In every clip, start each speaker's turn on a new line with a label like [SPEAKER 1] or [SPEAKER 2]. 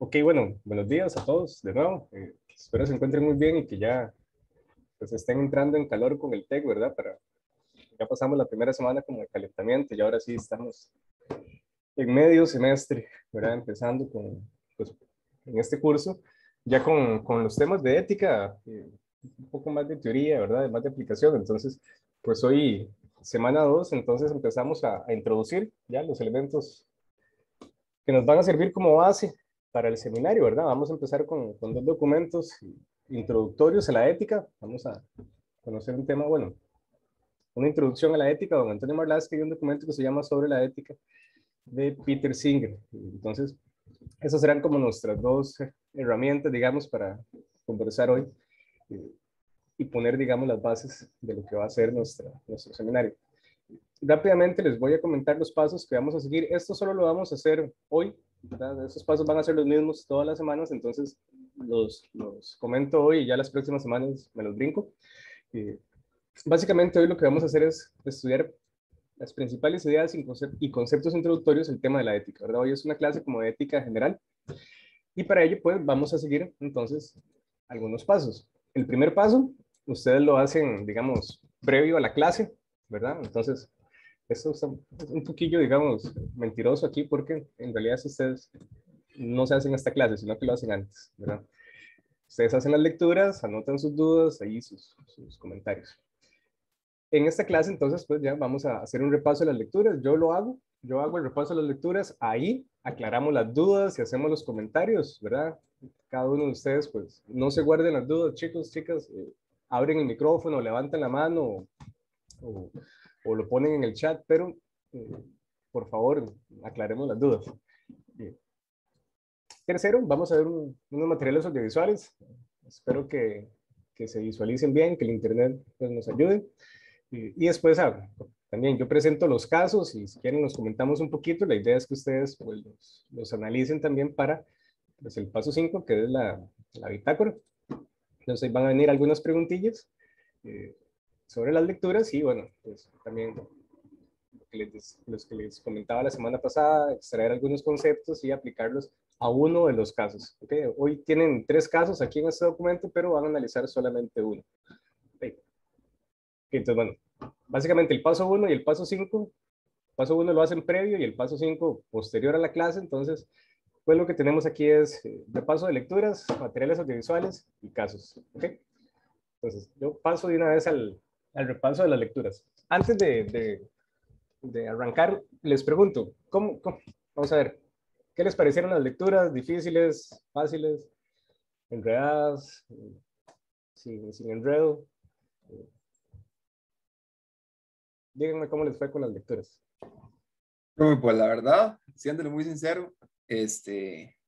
[SPEAKER 1] Ok, bueno, buenos días a todos de nuevo. Espero se encuentren muy bien y que ya pues estén entrando en calor con el TEC, ¿verdad? Ya pasamos la primera semana como de calentamiento y ahora sí estamos en medio semestre, ¿verdad? Empezando pues, en este curso, ya con los temas de ética, un poco más de teoría, ¿verdad? Más de aplicación. Entonces, pues hoy, semana 2, entonces empezamos a introducir ya los elementos que nos van a servir como base para el seminario, ¿verdad? Vamos a empezar con dos documentos introductorios a la ética. Vamos a conocer un tema, bueno, una introducción a la ética, don Antonio Marlasca, y un documento que se llama Sobre la ética de Peter Singer. Entonces, esas serán como nuestras dos herramientas, digamos, para conversar hoy y poner, digamos, las bases de lo que va a ser nuestro seminario. Rápidamente les voy a comentar los pasos que vamos a seguir. Esto solo lo vamos a hacer hoy, ¿verdad? Esos pasos van a ser los mismos todas las semanas, entonces los comento hoy y ya las próximas semanas me los brinco. Básicamente hoy lo que vamos a hacer es estudiar las principales ideas y conceptos introductorios del tema de la ética, ¿verdad? Hoy es una clase como de ética general y para ello pues vamos a seguir entonces algunos pasos. El primer paso, ustedes lo hacen, digamos, previo a la clase, ¿verdad? Entonces, esto es un poquillo, digamos, mentiroso aquí porque en realidad ustedes no se hacen esta clase, sino que lo hacen antes, ¿verdad? Ustedes hacen las lecturas, anotan sus dudas, ahí sus comentarios. En esta clase, entonces, pues ya vamos a hacer un repaso de las lecturas. Yo hago el repaso de las lecturas, ahí aclaramos las dudas y hacemos los comentarios, ¿verdad? Cada uno de ustedes, pues, no se guarden las dudas, chicos, chicas, abren el micrófono, levantan la mano o, o lo ponen en el chat, pero eh, por favor, aclaremos las dudas. Bien. Tercero, vamos a ver unos materiales audiovisuales. Espero que se visualicen bien, que el internet pues, nos ayude. Y después también yo presento los casos y si quieren los comentamos un poquito. La idea es que ustedes pues, los analicen también para pues, el paso 5 que es la bitácora. Entonces ahí van a venir algunas preguntillas eh, sobre las lecturas y bueno, pues también los que les comentaba la semana pasada, extraer algunos conceptos y aplicarlos a uno de los casos. ¿Okay? Hoy tienen 3 casos aquí en este documento, pero van a analizar solamente uno. ¿Okay? Entonces, bueno, básicamente el paso 1 y el paso 5, paso 1 lo hacen previo y el paso 5 posterior a la clase, entonces, pues lo que tenemos aquí es repaso de lecturas, materiales audiovisuales y casos. ¿Okay? Entonces, yo paso de una vez al repaso de las lecturas. Antes de arrancar, les pregunto, vamos a ver, ¿qué les parecieron las lecturas? ¿Difíciles, fáciles, enredadas, sin enredo? Díganme cómo les fue con las lecturas.
[SPEAKER 2] Pues la verdad, siéndole muy sincero,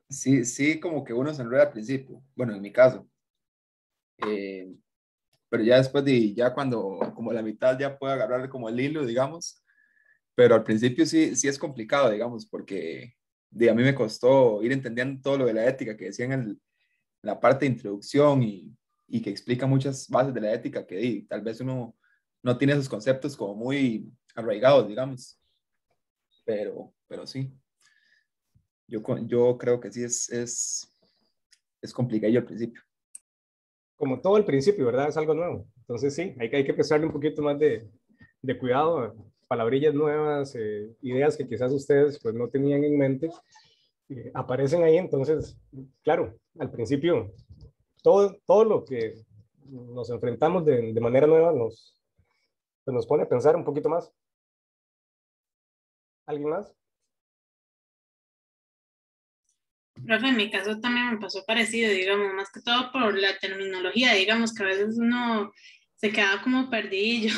[SPEAKER 2] sí, como que uno se enreda al principio, bueno, en mi caso, eh, pero ya después ya cuando, como la mitad ya puede agarrar como el hilo, digamos, pero al principio sí es complicado, digamos, porque a mí me costó ir entendiendo todo lo de la ética que decía en la parte de introducción y que explica muchas bases de la ética que tal vez uno no tiene esos conceptos como muy arraigados, digamos, pero sí. Yo creo que sí es complicado al principio.
[SPEAKER 1] Como todo al principio, ¿verdad? Es algo nuevo. Entonces sí, hay que prestarle un poquito más de cuidado, palabrillas nuevas, ideas que quizás ustedes pues no tenían en mente, aparecen ahí. Entonces, claro, al principio, todo lo que nos enfrentamos de manera nueva pues nos pone a pensar un poquito más. ¿Alguien más?
[SPEAKER 3] Profe, en mi caso también me pasó parecido, digamos, más que todo por la terminología, digamos que a veces uno se queda como perdidillo.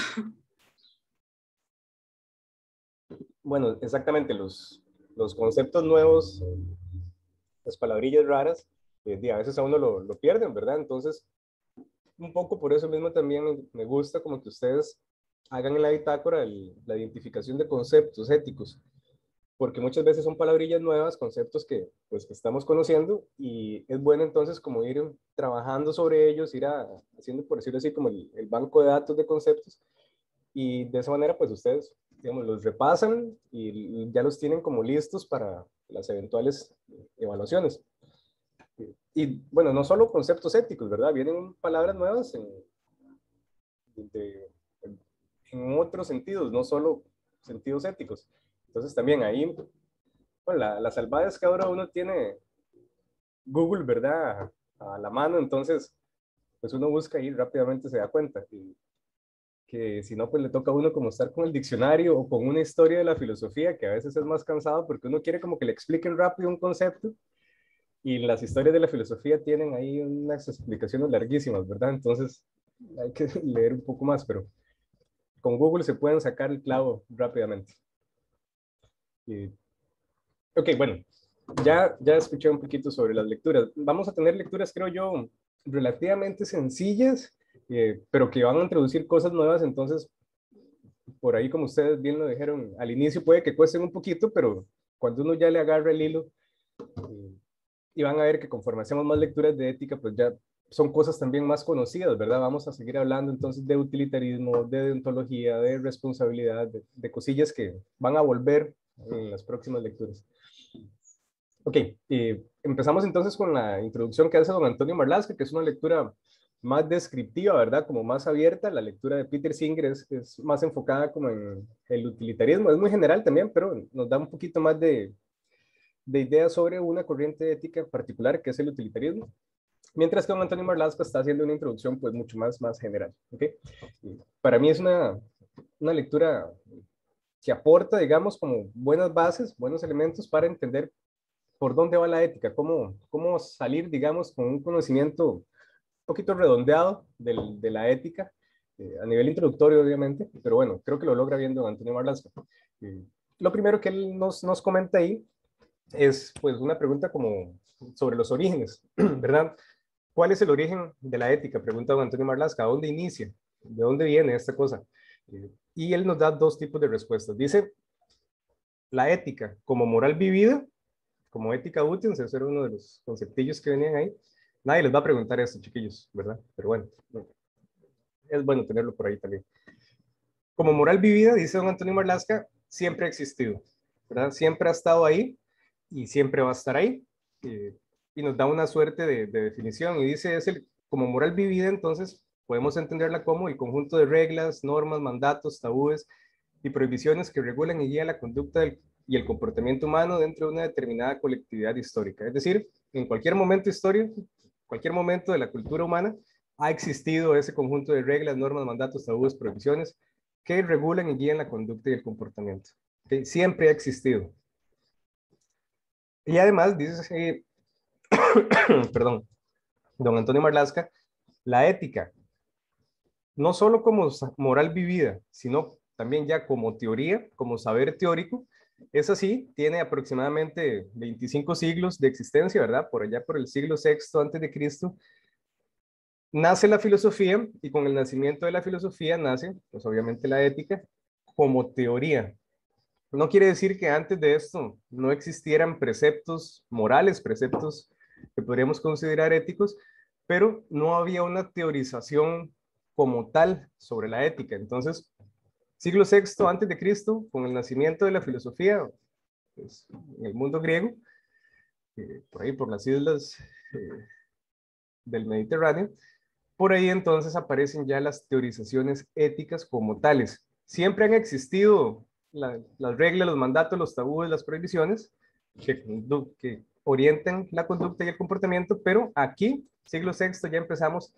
[SPEAKER 1] Bueno, exactamente, los conceptos nuevos, las palabrillas raras, a veces a uno lo pierden, ¿verdad? Entonces, un poco por eso mismo también me gusta como que ustedes hagan en la bitácora la identificación de conceptos éticos, porque muchas veces son palabrillas nuevas, conceptos pues, que estamos conociendo y es bueno entonces como ir trabajando sobre ellos, haciendo, por decirlo así, como el banco de datos de conceptos y de esa manera pues ustedes, digamos, los repasan y ya los tienen como listos para las eventuales evaluaciones. Y bueno, no solo conceptos éticos, ¿verdad? Vienen palabras nuevas de, en otros sentidos, no solo sentidos éticos. Entonces también ahí, bueno, la salvada es que ahora uno tiene Google, ¿verdad? A la mano, entonces pues uno busca y rápidamente se da cuenta. Y que si no, pues le toca a uno como estar con el diccionario o con una historia de la filosofía, que a veces es más cansado porque uno quiere como que le expliquen rápido un concepto y las historias de la filosofía tienen ahí unas explicaciones larguísimas, ¿verdad? Entonces hay que leer un poco más, pero con Google se pueden sacar el clavo rápidamente. Y, ok, bueno, ya escuché un poquito sobre las lecturas. Vamos a tener lecturas, creo yo, relativamente sencillas, pero que van a introducir cosas nuevas, entonces por ahí, como ustedes bien lo dijeron, al inicio puede que cuesten un poquito, pero cuando uno ya le agarra el hilo, eh, y van a ver que conforme hacemos más lecturas de ética, pues ya son cosas también más conocidas, ¿verdad? Vamos a seguir hablando entonces de utilitarismo, de deontología, de responsabilidad, de cosillas que van a volver en las próximas lecturas. Ok, empezamos entonces con la introducción que hace don Antonio Marlaska, que es una lectura más descriptiva, ¿verdad? Como más abierta. La lectura de Peter Singer es más enfocada como en el utilitarismo. Es muy general también, pero nos da un poquito más de ideas sobre una corriente ética en particular, que es el utilitarismo. Mientras que don Antonio Marlaska está haciendo una introducción pues mucho más general, ¿ok? Para mí es una lectura que aporta, digamos, como buenas bases, buenos elementos para entender por dónde va la ética, cómo salir, digamos, con un conocimiento un poquito redondeado de la ética, a nivel introductorio, obviamente, pero bueno, creo que lo logra bien don Antonio Marlaska. Lo primero que él nos comenta ahí es pues una pregunta como sobre los orígenes, ¿verdad? ¿Cuál es el origen de la ética? Pregunta don Antonio Marlaska. ¿A dónde inicia? ¿De dónde viene esta cosa? Y él nos da dos tipos de respuestas. Dice, la ética como moral vivida, como ética útil, ese era uno de los conceptillos que venían ahí. Nadie les va a preguntar esto, chiquillos, ¿verdad? Pero bueno, es bueno tenerlo por ahí también. Como moral vivida, dice don Antonio Marlaska, siempre ha existido, ¿verdad? Siempre ha estado ahí y siempre va a estar ahí. Y nos da una suerte de definición y dice, como moral vivida, entonces podemos entenderla como el conjunto de reglas, normas, mandatos, tabúes y prohibiciones que regulan y guían la conducta y el comportamiento humano dentro de una determinada colectividad histórica. Es decir, en cualquier momento histórico, cualquier momento de la cultura humana, ha existido ese conjunto de reglas, normas, mandatos, tabúes, prohibiciones que regulan y guían la conducta y el comportamiento. ¿Okay? Siempre ha existido. Y además, dice, perdón, don Antonio Marlaska, la ética, no solo como moral vivida, sino también ya como teoría, como saber teórico, es así, tiene aproximadamente 25 siglos de existencia, ¿verdad? Por allá por el siglo VI antes de Cristo, nace la filosofía y con el nacimiento de la filosofía nace, pues obviamente la ética como teoría. No quiere decir que antes de esto no existieran preceptos morales, preceptos que podríamos considerar éticos, pero no había una teorización como tal sobre la ética. Entonces, siglo VI antes de Cristo, con el nacimiento de la filosofía, pues, en el mundo griego, por ahí por las islas del Mediterráneo, por ahí entonces aparecen ya las teorizaciones éticas como tales. Siempre han existido las reglas, los mandatos, los tabúes, las prohibiciones que orientan la conducta y el comportamiento, pero aquí, siglo VI, ya empezamos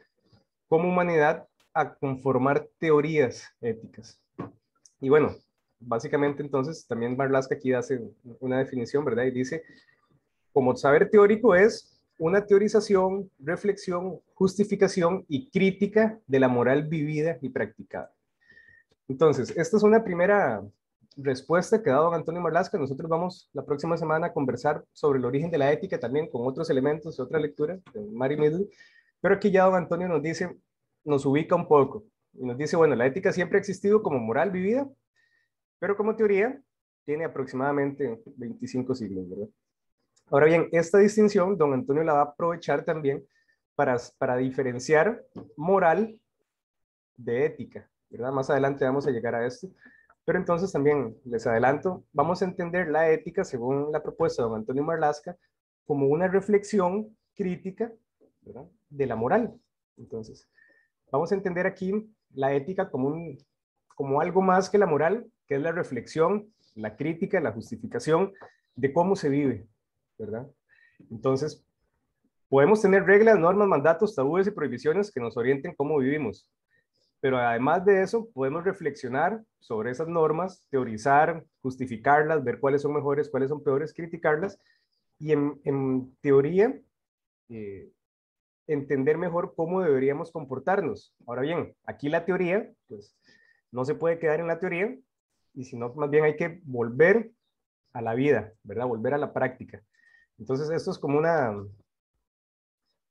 [SPEAKER 1] como humanidad a conformar teorías éticas. Y bueno, básicamente entonces también Marlaska aquí hace una definición, ¿verdad? Y dice, como saber teórico es una teorización, reflexión, justificación y crítica de la moral vivida y practicada. Entonces, esta es una primera respuesta que ha dado Antonio Marlaska. Nosotros vamos la próxima semana a conversar sobre el origen de la ética también con otros elementos, otra lectura de Mary Midley. Pero aquí ya don Antonio nos dice, nos ubica un poco y nos dice, bueno, la ética siempre ha existido como moral vivida, pero como teoría tiene aproximadamente 25 siglos, ¿verdad? Ahora bien, esta distinción, don Antonio la va a aprovechar también para diferenciar moral de ética, ¿verdad? Más adelante vamos a llegar a esto. Pero entonces también les adelanto, vamos a entender la ética, según la propuesta de don Antonio Marlaska, como una reflexión crítica, ¿verdad?, de la moral. Entonces, vamos a entender aquí la ética como algo más que la moral, que es la reflexión, la crítica, la justificación de cómo se vive, ¿verdad? Entonces, podemos tener reglas, normas, mandatos, tabúes y prohibiciones que nos orienten cómo vivimos. Pero además de eso, podemos reflexionar sobre esas normas, teorizar, justificarlas, ver cuáles son mejores, cuáles son peores, criticarlas y en teoría entender mejor cómo deberíamos comportarnos. Ahora bien, aquí la teoría, pues no se puede quedar en la teoría y sino más bien hay que volver a la vida, ¿verdad? Volver a la práctica. Entonces esto es como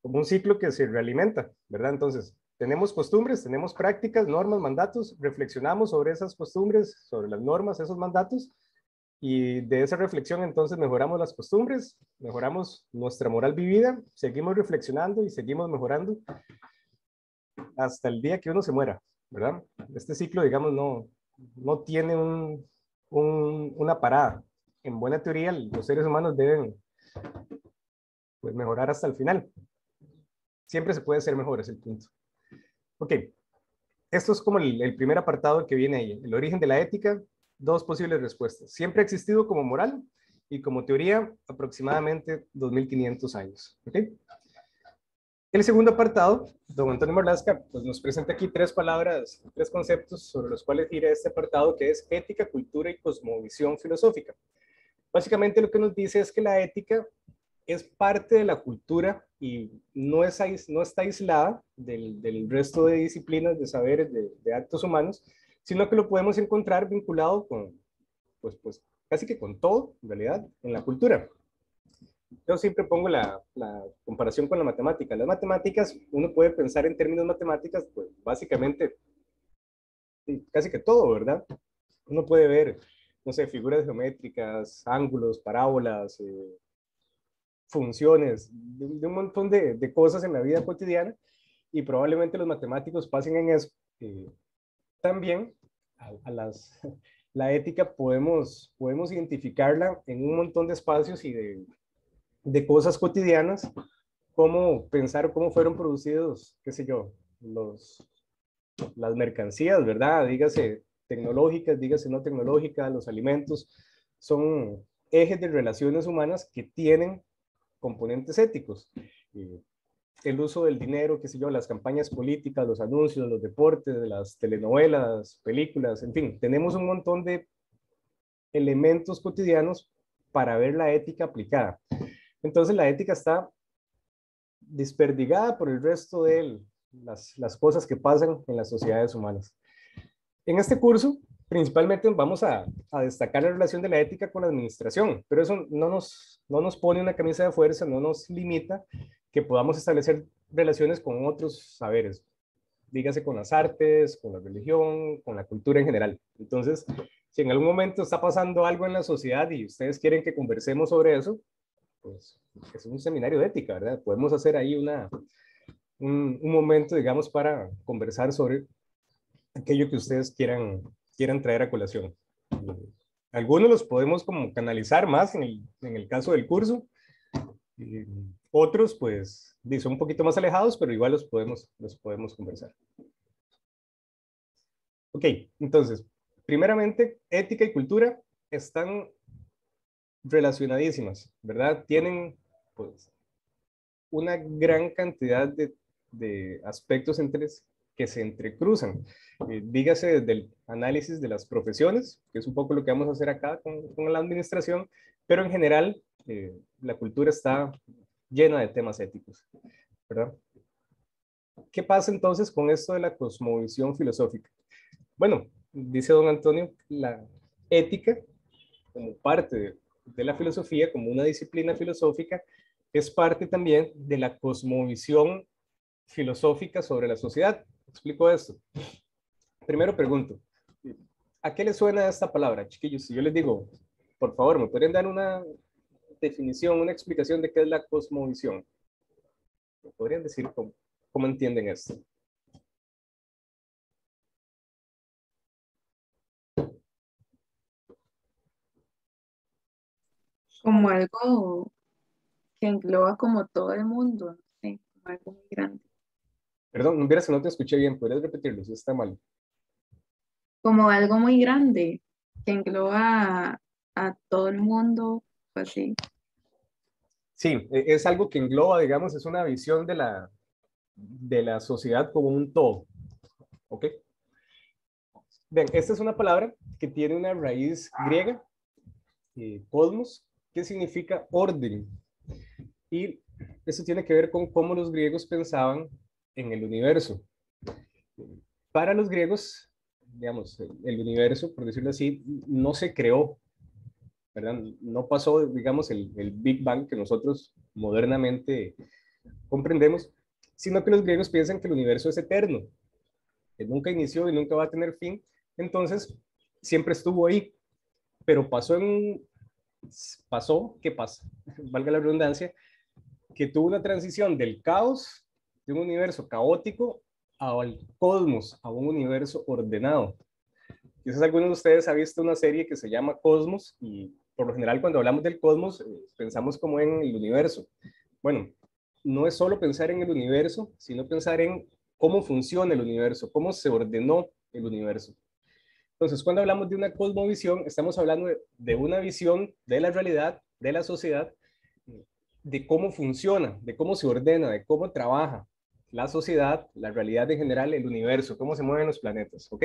[SPEAKER 1] un ciclo que se realimenta, ¿verdad? Entonces, tenemos costumbres, tenemos prácticas, normas, mandatos, reflexionamos sobre esas costumbres, sobre las normas, esos mandatos, y de esa reflexión entonces mejoramos las costumbres, mejoramos nuestra moral vivida, seguimos reflexionando y seguimos mejorando hasta el día que uno se muera, ¿verdad? Este ciclo, digamos, no tiene una parada. En buena teoría, los seres humanos deben, pues, mejorar hasta el final. Siempre se puede ser mejor, es el punto. Ok, esto es como el primer apartado que viene ahí. El origen de la ética, dos posibles respuestas. Siempre ha existido como moral y como teoría aproximadamente 2500 años. ¿Ok? El segundo apartado, don Antonio Marlasca, pues nos presenta aquí tres palabras, tres conceptos sobre los cuales gira este apartado, que es ética, cultura y cosmovisión filosófica. Básicamente lo que nos dice es que la ética es parte de la cultura y no está aislada del resto de disciplinas, de saberes, de actos humanos, sino que lo podemos encontrar vinculado con, pues casi que con todo, en realidad, en la cultura. Yo siempre pongo la comparación con la matemática. Las matemáticas, uno puede pensar en términos matemáticas, pues básicamente casi que todo, ¿verdad? Uno puede ver, no sé, figuras geométricas, ángulos, parábolas, funciones, de un montón de cosas en la vida cotidiana, y probablemente los matemáticos pasen en eso. También la ética podemos identificarla en un montón de espacios y de cosas cotidianas, cómo pensar cómo fueron producidos, qué sé yo, las mercancías, ¿verdad? Dígase tecnológicas, dígase no tecnológicas, los alimentos, son ejes de relaciones humanas que tienen componentes éticos. El uso del dinero, qué sé yo, las campañas políticas, los anuncios, los deportes, las telenovelas, películas, en fin, tenemos un montón de elementos cotidianos para ver la ética aplicada. Entonces la ética está desperdigada por el resto de las cosas que pasan en las sociedades humanas. En este curso, principalmente vamos a destacar la relación de la ética con la administración, pero eso no nos pone una camisa de fuerza, no nos limita que podamos establecer relaciones con otros saberes, dígase con las artes, con la religión, con la cultura en general. Entonces, si en algún momento está pasando algo en la sociedad y ustedes quieren que conversemos sobre eso, pues es un seminario de ética, ¿verdad? Podemos hacer ahí un momento, digamos, para conversar sobre aquello que ustedes quieran traer a colación. Algunos los podemos como canalizar más en el caso del curso. Otros, pues, son un poquito más alejados, pero igual los podemos conversar. Ok, entonces, primeramente, ética y cultura están relacionadísimas, ¿verdad? Tienen, pues, una gran cantidad de aspectos que se entrecruzan. Dígase desde el análisis de las profesiones, que es un poco lo que vamos a hacer acá con la administración, pero en general la cultura está llena de temas éticos, ¿verdad? ¿Qué pasa entonces con esto de la cosmovisión filosófica? Bueno, dice don Antonio, la ética, como parte de la filosofía, como una disciplina filosófica, es parte también de la cosmovisión filosófica sobre la sociedad. Explico esto. Primero pregunto, ¿a qué les suena esta palabra, chiquillos? Si yo les digo, por favor, ¿me pueden dar una definición, una explicación de qué es la cosmovisión? ¿Me podrían decir cómo entienden esto?
[SPEAKER 4] Como algo que engloba como todo el mundo, no sé, como algo muy grande.
[SPEAKER 1] Perdón, no vieras que no te escuché bien, ¿podrías repetirlo? Si está mal.
[SPEAKER 4] Como algo muy grande que engloba a todo el mundo, pues sí.
[SPEAKER 1] Sí, es algo que engloba, digamos, es una visión de la sociedad como un todo. ¿Ok? Bien, esta es una palabra que tiene una raíz griega, cosmos, que significa orden. Y eso tiene que ver con cómo los griegos pensaban en el universo. Para los griegos, digamos, el universo, por decirlo así, no se creó, ¿verdad? No pasó, digamos, el Big Bang que nosotros modernamente comprendemos, sino que los griegos piensan que el universo es eterno, que nunca inició y nunca va a tener fin. Entonces, siempre estuvo ahí, pero pasó, ¿qué pasa? Valga la redundancia, que tuvo una transición del caos, de un universo caótico, al cosmos, a un universo ordenado. Quizás algunos de ustedes han visto una serie que se llama Cosmos y por lo general cuando hablamos del cosmos pensamos como en el universo. Bueno, no es solo pensar en el universo, sino pensar en cómo funciona el universo, cómo se ordenó el universo. Entonces, cuando hablamos de una cosmovisión, estamos hablando de una visión de la realidad, de la sociedad, de cómo funciona, de cómo se ordena, de cómo trabaja la sociedad, la realidad en general, el universo, cómo se mueven los planetas, ¿ok?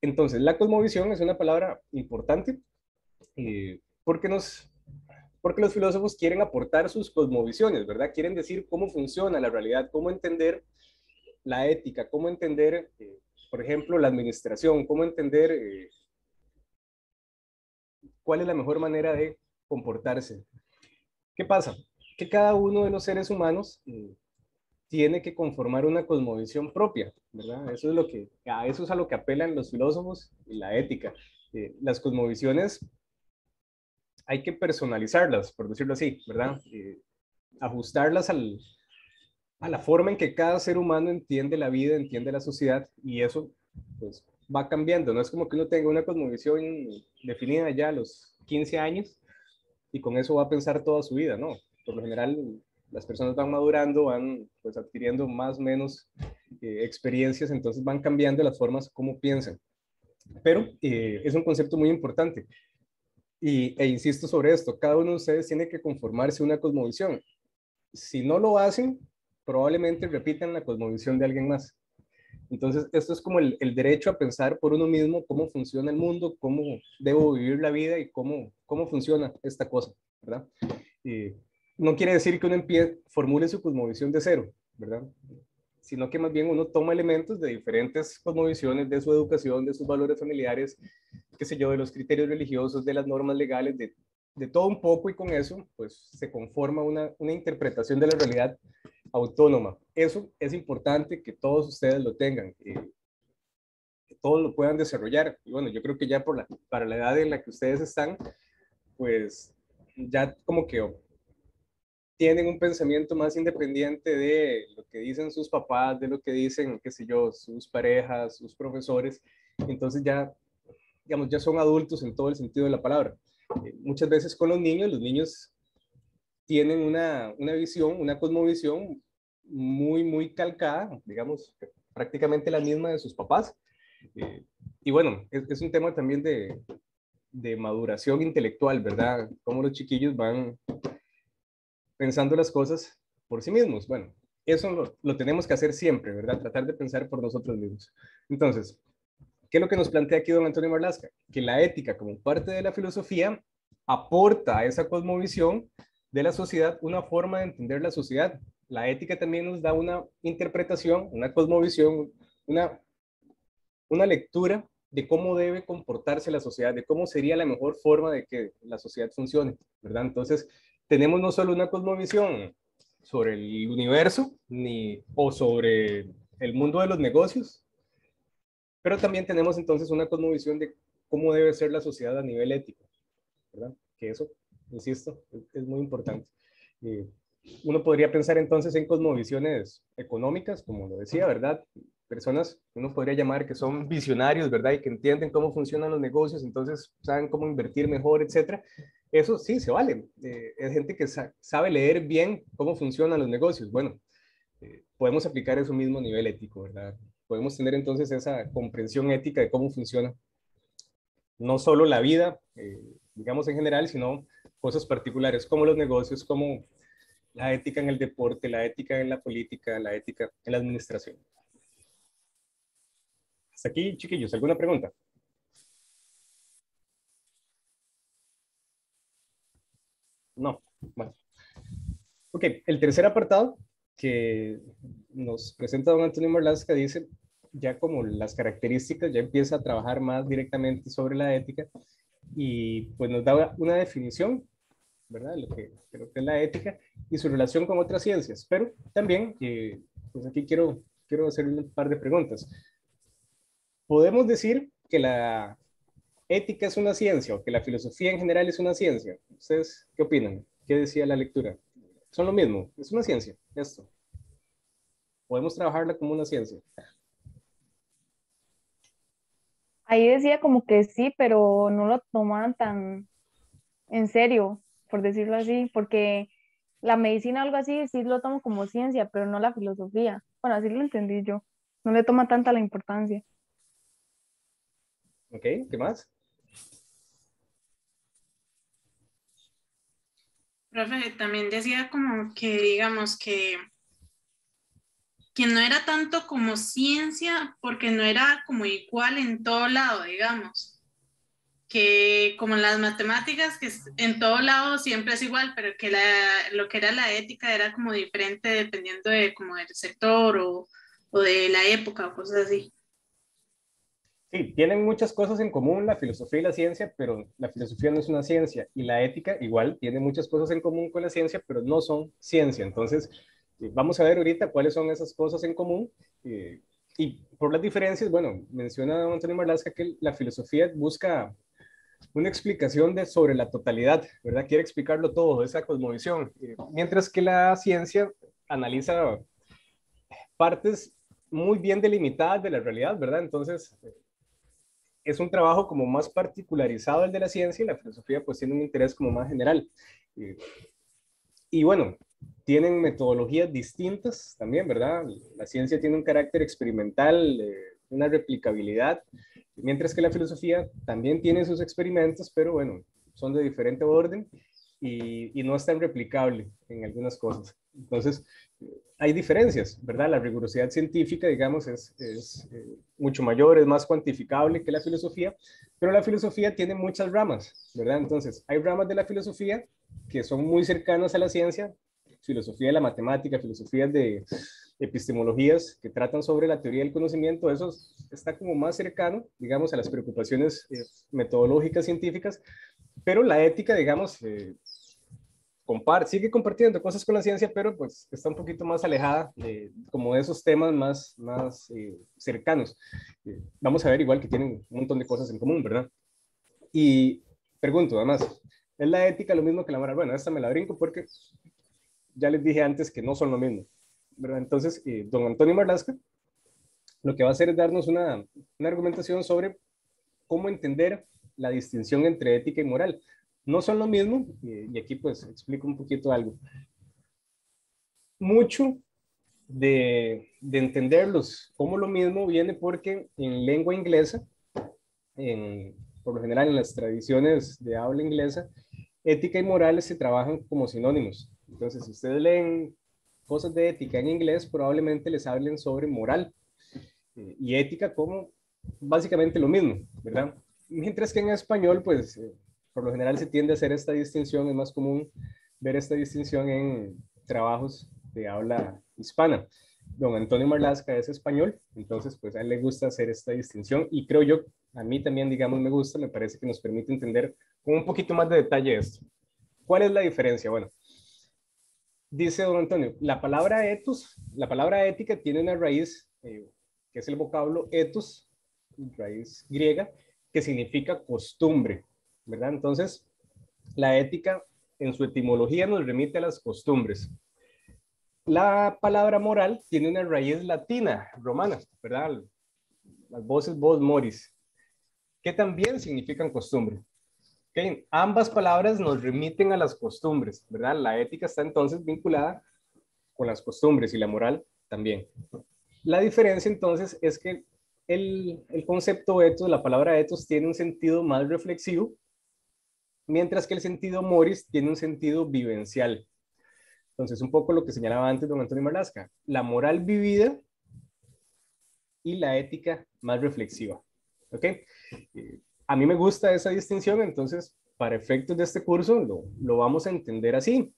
[SPEAKER 1] Entonces, la cosmovisión es una palabra importante porque porque los filósofos quieren aportar sus cosmovisiones, ¿verdad? Quieren decir cómo funciona la realidad, cómo entender la ética, cómo entender, por ejemplo, la administración, cómo entender cuál es la mejor manera de comportarse. ¿Qué pasa? Que cada uno de los seres humanos tiene que conformar una cosmovisión propia, ¿verdad? Eso es eso es a lo que apelan los filósofos y la ética. Las cosmovisiones hay que personalizarlas, por decirlo así, ¿verdad? Ajustarlas a la forma en que cada ser humano entiende la vida, entiende la sociedad, y eso pues va cambiando. No es como que uno tenga una cosmovisión definida ya a los 15 años y con eso va a pensar toda su vida, ¿no? Por lo general, las personas van madurando, van pues adquiriendo más o menos experiencias, entonces van cambiando las formas como piensan. Pero es un concepto muy importante. Insisto sobre esto, cada uno de ustedes tiene que conformarse una cosmovisión. Si no lo hacen, probablemente repitan la cosmovisión de alguien más. Entonces, esto es como el derecho a pensar por uno mismo cómo funciona el mundo, cómo debo vivir la vida y cómo funciona esta cosa, ¿verdad? No quiere decir que uno formule su cosmovisión de cero, ¿verdad? Sino que más bien uno toma elementos de diferentes cosmovisiones, de su educación, de sus valores familiares, qué sé yo, de los criterios religiosos, de las normas legales, de todo un poco y con eso, pues se conforma una interpretación de la realidad autónoma. Eso es importante que todos ustedes lo tengan, que todos lo puedan desarrollar. Y bueno, yo creo que ya para la edad en la que ustedes están, pues ya como que tienen un pensamiento más independiente de lo que dicen sus papás, de lo que dicen, qué sé yo, sus parejas, sus profesores. Entonces ya, digamos, ya son adultos en todo el sentido de la palabra. Muchas veces con los niños tienen una visión, una cosmovisión muy calcada, digamos, prácticamente la misma de sus papás. Y bueno, es un tema también de maduración intelectual, ¿verdad? Cómo los chiquillos van pensando las cosas por sí mismos. Bueno, eso lo tenemos que hacer siempre, ¿verdad? Tratar de pensar por nosotros mismos. Entonces, ¿qué es lo que nos plantea aquí don Antonio Marlasca? Que la ética, como parte de la filosofía, aporta a esa cosmovisión de la sociedad una forma de entender la sociedad. La ética también nos da una interpretación, una cosmovisión, una, una lectura de cómo debe comportarse la sociedad, de cómo sería la mejor forma de que la sociedad funcione, ¿verdad? Entonces, tenemos no solo una cosmovisión sobre el universo o sobre el mundo de los negocios, pero también tenemos entonces una cosmovisión de cómo debe ser la sociedad a nivel ético, ¿verdad? Que eso, insisto, es muy importante. Uno podría pensar entonces en cosmovisiones económicas, como lo decía, ¿verdad? personas que uno podría llamar que son visionarios, ¿verdad? Y que entienden cómo funcionan los negocios, entonces saben cómo invertir mejor, etcétera. Eso sí, se vale. Es gente que sabe leer bien cómo funcionan los negocios. Bueno, podemos aplicar eso mismo a nivel ético, ¿verdad? Podemos tener entonces esa comprensión ética de cómo funciona no solo la vida, digamos en general, sino cosas particulares como los negocios, como la ética en el deporte, la ética en la política, la ética en la administración. Hasta aquí, chiquillos, ¿alguna pregunta? No. Bueno. Ok, el tercer apartado que nos presenta don Antonio Marlaska dice, ya como las características, ya empieza a trabajar más directamente sobre la ética y pues nos da una definición, ¿verdad? Lo que es la ética y su relación con otras ciencias. Pero también, pues aquí quiero hacer un par de preguntas. ¿Podemos decir que la ética es una ciencia o que la filosofía en general es una ciencia? ¿Ustedes qué opinan? ¿Qué decía la lectura? Son lo mismo, es una ciencia, esto. Podemos trabajarla como una ciencia.
[SPEAKER 5] Ahí decía como que sí, pero no lo tomaban tan en serio, por decirlo así, porque la medicina o algo así sí lo tomo como ciencia, pero no la filosofía. Bueno, así lo entendí yo. No le toma tanta la importancia.
[SPEAKER 1] ¿Ok? ¿Qué más?
[SPEAKER 3] Profe, también decía como que, digamos, que no era tanto como ciencia, porque no era como igual en todo lado, digamos. Que como las matemáticas, que en todo lado siempre es igual, pero que lo que era la ética era como diferente dependiendo de como del sector o de la época o cosas así.
[SPEAKER 1] Sí, tienen muchas cosas en común la filosofía y la ciencia, pero la filosofía no es una ciencia y la ética igual tiene muchas cosas en común con la ciencia, pero no son ciencia. Entonces, vamos a ver ahorita cuáles son esas cosas en común. eh, y por las diferencias, bueno, menciona don Antonio Marlaska que la filosofía busca una explicación sobre la totalidad, ¿verdad? Quiere explicarlo todo, esa cosmovisión, mientras que la ciencia analiza partes muy bien delimitadas de la realidad, ¿verdad? Entonces, es un trabajo como más particularizado el de la ciencia y la filosofía pues tiene un interés como más general. Eh, y bueno, tienen metodologías distintas también, ¿verdad? La ciencia tiene un carácter experimental, una replicabilidad, mientras que la filosofía también tiene sus experimentos, pero bueno, son de diferente orden y no es tan replicable en algunas cosas. Entonces, hay diferencias, ¿verdad? La rigurosidad científica, digamos, es mucho mayor, es más cuantificable que la filosofía, pero la filosofía tiene muchas ramas, ¿verdad? Entonces, hay ramas de la filosofía que son muy cercanas a la ciencia, filosofía de la matemática, filosofías de epistemologías que tratan sobre la teoría del conocimiento, eso está como más cercano, digamos, a las preocupaciones metodológicas científicas, pero la ética, digamos, sigue compartiendo cosas con la ciencia, pero pues está un poquito más alejada como de esos temas más cercanos. Vamos a ver igual que tienen un montón de cosas en común, ¿verdad? Y pregunto, además, ¿es la ética lo mismo que la moral? Bueno, esta me la brinco porque ya les dije antes que no son lo mismo, ¿verdad? Entonces, don Antonio Marlaska lo que va a hacer es darnos una argumentación sobre cómo entender la distinción entre ética y moral. No son lo mismo, y aquí pues explico un poquito algo. Mucho de entenderlos como lo mismo viene porque en lengua inglesa, por lo general en las tradiciones de habla inglesa, ética y moral se trabajan como sinónimos. Entonces, si ustedes leen cosas de ética en inglés, probablemente les hablen sobre moral y ética como básicamente lo mismo, ¿verdad? Mientras que en español, pues, por lo general se tiende a hacer esta distinción, es más común ver esta distinción en trabajos de habla hispana. Don Antonio Marlaska es español, entonces, pues, a él le gusta hacer esta distinción y creo yo, a mí también, digamos, me gusta, me parece que nos permite entender con un poquito más de detalle esto. ¿Cuál es la diferencia? Bueno, dice don Antonio, la palabra ethos, la palabra ética tiene una raíz, que es el vocablo ethos, raíz griega, que significa costumbre, ¿verdad? Entonces, la ética en su etimología nos remite a las costumbres. La palabra moral tiene una raíz latina, romana, ¿verdad? Las voces vos, moris, que también significan costumbre. ¿Okay? Ambas palabras nos remiten a las costumbres, ¿verdad? La ética está entonces vinculada con las costumbres y la moral también. La diferencia entonces es que el concepto ethos, la palabra ethos, tiene un sentido más reflexivo, mientras que el sentido moris tiene un sentido vivencial. Entonces, un poco lo que señalaba antes don Antonio Marlasca, la moral vivida y la ética más reflexiva. ¿Ok? A mí me gusta esa distinción, entonces, para efectos de este curso, lo vamos a entender así.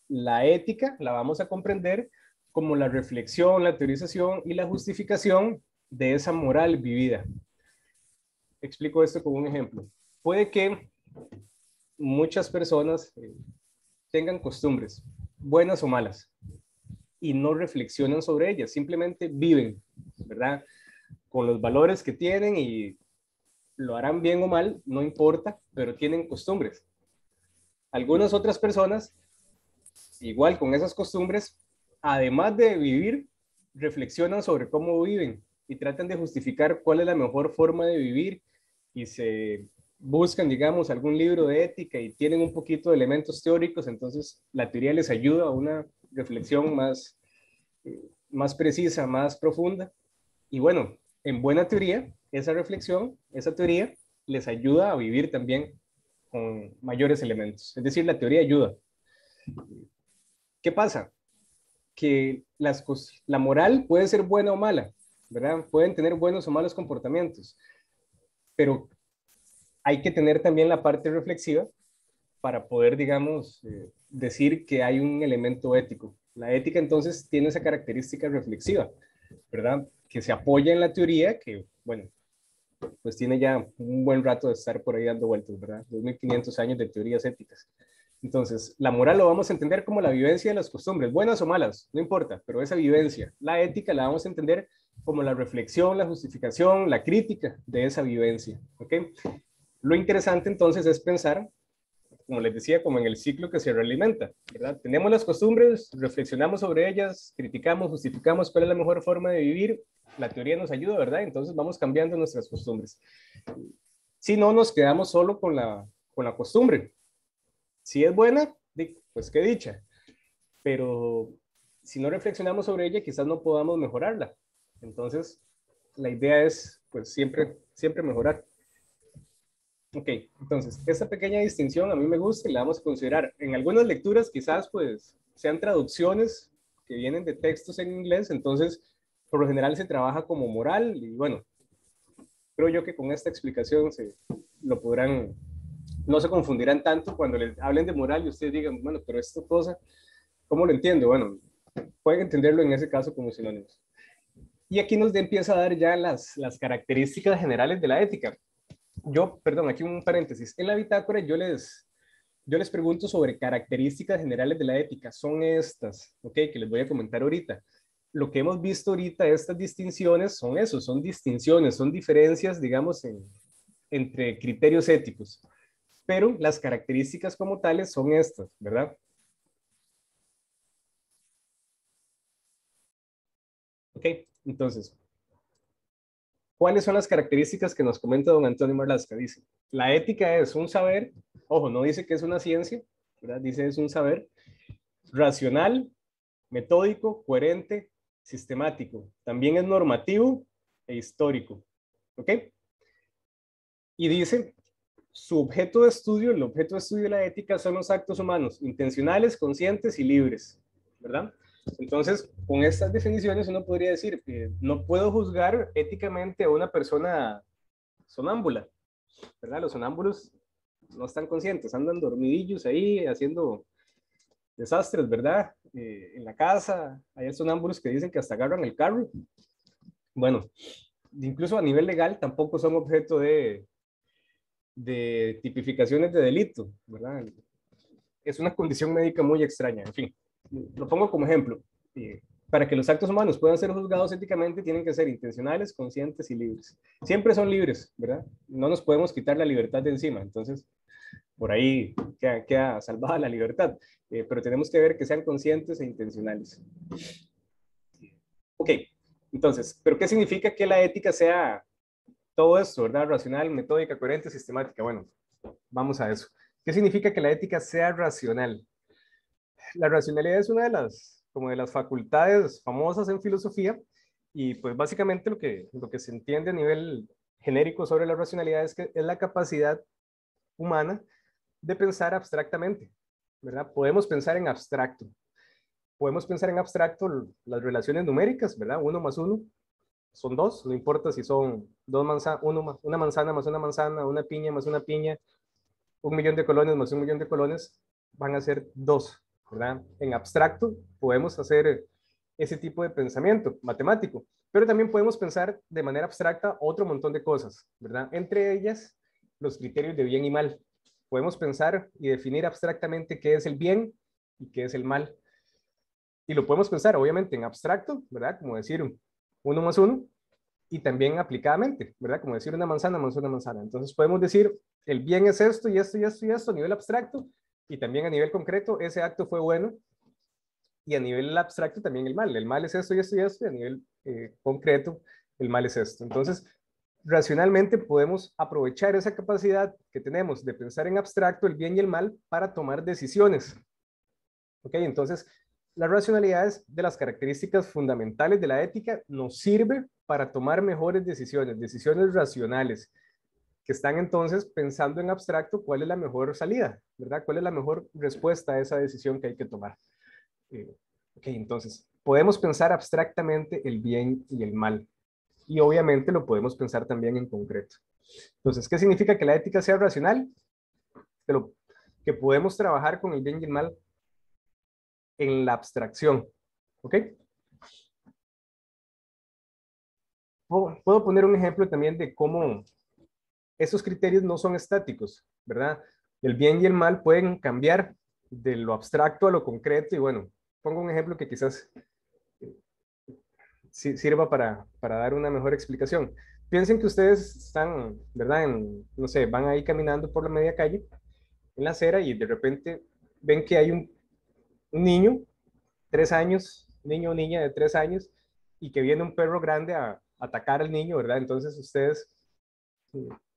[SPEAKER 1] La ética la vamos a comprender como la reflexión, la teorización y la justificación de esa moral vivida. Explico esto con un ejemplo. Puede que muchas personas tengan costumbres, buenas o malas, y no reflexionan sobre ellas, simplemente viven, ¿verdad? Con los valores que tienen y lo harán bien o mal, no importa, pero tienen costumbres. Algunas otras personas, igual con esas costumbres, además de vivir, reflexionan sobre cómo viven y tratan de justificar cuál es la mejor forma de vivir y se buscan, digamos, algún libro de ética y tienen un poquito de elementos teóricos, entonces la teoría les ayuda a una reflexión más precisa, más profunda. Y bueno, en buena teoría, esa reflexión, esa teoría les ayuda a vivir también con mayores elementos. Es decir, la teoría ayuda. ¿Qué pasa? Que la moral puede ser buena o mala, ¿verdad? Pueden tener buenos o malos comportamientos, pero hay que tener también la parte reflexiva para poder, digamos, decir que hay un elemento ético. La ética entonces tiene esa característica reflexiva, ¿verdad? Que se apoya en la teoría, que, bueno, pues tiene ya un buen rato de estar por ahí dando vueltas, ¿verdad? 2500 años de teorías éticas. Entonces, la moral lo vamos a entender como la vivencia de las costumbres, buenas o malas, no importa, pero esa vivencia. La ética la vamos a entender como la reflexión, la justificación, la crítica de esa vivencia, ¿ok? Lo interesante entonces es pensar, como les decía, como en el ciclo que se realimenta, ¿verdad? Tenemos las costumbres, reflexionamos sobre ellas, criticamos, justificamos cuál es la mejor forma de vivir, la teoría nos ayuda, ¿verdad? Entonces vamos cambiando nuestras costumbres. Si no, nos quedamos solo con la costumbre. Si es buena, pues qué dicha, pero si no reflexionamos sobre ella, quizás no podamos mejorarla. Entonces, la idea es, pues, siempre mejorar. Ok, entonces, esta pequeña distinción a mí me gusta y la vamos a considerar. En algunas lecturas quizás pues sean traducciones que vienen de textos en inglés, entonces por lo general se trabaja como moral y bueno, creo yo que con esta explicación lo podrán, no se confundirán tanto cuando les hablen de moral y ustedes digan, bueno, pero esta cosa, ¿cómo lo entiendo? Bueno, pueden entenderlo en ese caso como sinónimos. Y aquí nos empieza a dar ya las características generales de la ética. Perdón, aquí un paréntesis. En la bitácora yo les pregunto sobre características generales de la ética. Son estas, ¿ok? Que les voy a comentar ahorita. Lo que hemos visto ahorita, estas distinciones, son eso, son distinciones, son diferencias, digamos, entre criterios éticos. Pero las características como tales son estas, ¿verdad? Ok, entonces, ¿cuáles son las características que nos comenta don Antonio Marlasca? Dice, la ética es un saber, ojo, no dice que es una ciencia, ¿verdad? Dice es un saber racional, metódico, coherente, sistemático. También es normativo e histórico. ¿Ok? Y dice, su objeto de estudio, el objeto de estudio de la ética son los actos humanos, intencionales, conscientes y libres. ¿Verdad? Entonces, con estas definiciones uno podría decir que no puedo juzgar éticamente a una persona sonámbula, ¿verdad? Los sonámbulos no están conscientes, andan dormidillos ahí haciendo desastres, ¿verdad? En la casa, hay sonámbulos que dicen que hasta agarran el carro. Bueno, incluso a nivel legal tampoco son objeto de tipificaciones de delito, ¿verdad? Es una condición médica muy extraña, en fin. Lo pongo como ejemplo. Para que los actos humanos puedan ser juzgados éticamente, tienen que ser intencionales, conscientes y libres. Siempre son libres, ¿verdad? No nos podemos quitar la libertad de encima. Entonces, por ahí queda salvada la libertad. Pero tenemos que ver que sean conscientes e intencionales. Ok, entonces, ¿pero qué significa que la ética sea todo esto, verdad? Racional, metódica, coherente, sistemática. Bueno, vamos a eso. ¿Qué significa que la ética sea racional? La racionalidad es una de las facultades famosas en filosofía, y pues básicamente lo que se entiende a nivel genérico sobre la racionalidad es que es la capacidad humana de pensar abstractamente, ¿verdad? Podemos pensar en abstracto. Podemos pensar en abstracto las relaciones numéricas, ¿verdad? 1 más 1 son 2, no importa si son una manzana más una manzana, una piña más una piña, 1.000.000 de colones más 1.000.000 de colones, van a ser 2, ¿verdad? En abstracto podemos hacer ese tipo de pensamiento matemático, pero también podemos pensar de manera abstracta otro montón de cosas, ¿verdad? Entre ellas, los criterios de bien y mal. Podemos pensar y definir abstractamente qué es el bien y qué es el mal. Y lo podemos pensar, obviamente, en abstracto, ¿verdad? Como decir 1 más 1, y también aplicadamente, ¿verdad? Como decir una manzana más una manzana. Entonces podemos decir, el bien es esto y esto y esto y esto a nivel abstracto, y también a nivel concreto, ese acto fue bueno, y a nivel abstracto también el mal. El mal es esto y esto y esto, y a nivel concreto, el mal es esto. Entonces, racionalmente podemos aprovechar esa capacidad que tenemos de pensar en abstracto el bien y el mal para tomar decisiones. ¿Ok? Entonces, la racionalidad es de las características fundamentales de la ética, nos sirve para tomar mejores decisiones, decisiones racionales, que están entonces pensando en abstracto cuál es la mejor salida, ¿verdad? ¿Cuál es la mejor respuesta a esa decisión que hay que tomar? Ok, entonces, podemos pensar abstractamente el bien y el mal, y obviamente lo podemos pensar también en concreto. Entonces, ¿qué significa que la ética sea racional? Que podemos trabajar con el bien y el mal en la abstracción, ¿ok? Puedo poner un ejemplo también de cómo esos criterios no son estáticos, ¿verdad? El bien y el mal pueden cambiar de lo abstracto a lo concreto, y bueno, pongo un ejemplo que quizás sirva para dar una mejor explicación. Piensen que ustedes están, ¿verdad? No sé, van ahí caminando por la media calle, en la acera, y de repente ven que hay un niño, 3 años, niño o niña de 3 años, y que viene un perro grande a atacar al niño, ¿verdad? Entonces ustedes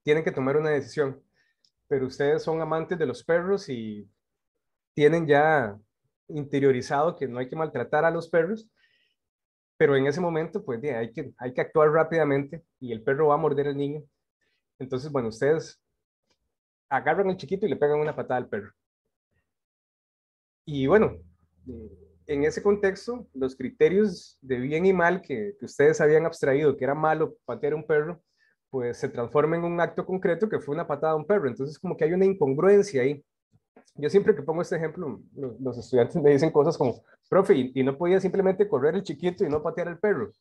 [SPEAKER 1] tienen que tomar una decisión, pero ustedes son amantes de los perros y tienen ya interiorizado que no hay que maltratar a los perros, pero en ese momento pues hay que actuar rápidamente y el perro va a morder al niño. Entonces, bueno, ustedes agarran al chiquito y le pegan una patada al perro. Y bueno, en ese contexto, los criterios de bien y mal que ustedes habían abstraído, que era malo patear a un perro, pues se transforma en un acto concreto que fue una patada a un perro. Entonces, como que hay una incongruencia ahí. Yo siempre que pongo este ejemplo, los estudiantes me dicen cosas como, profe, y no podía simplemente correr el chiquito y no patear al perro.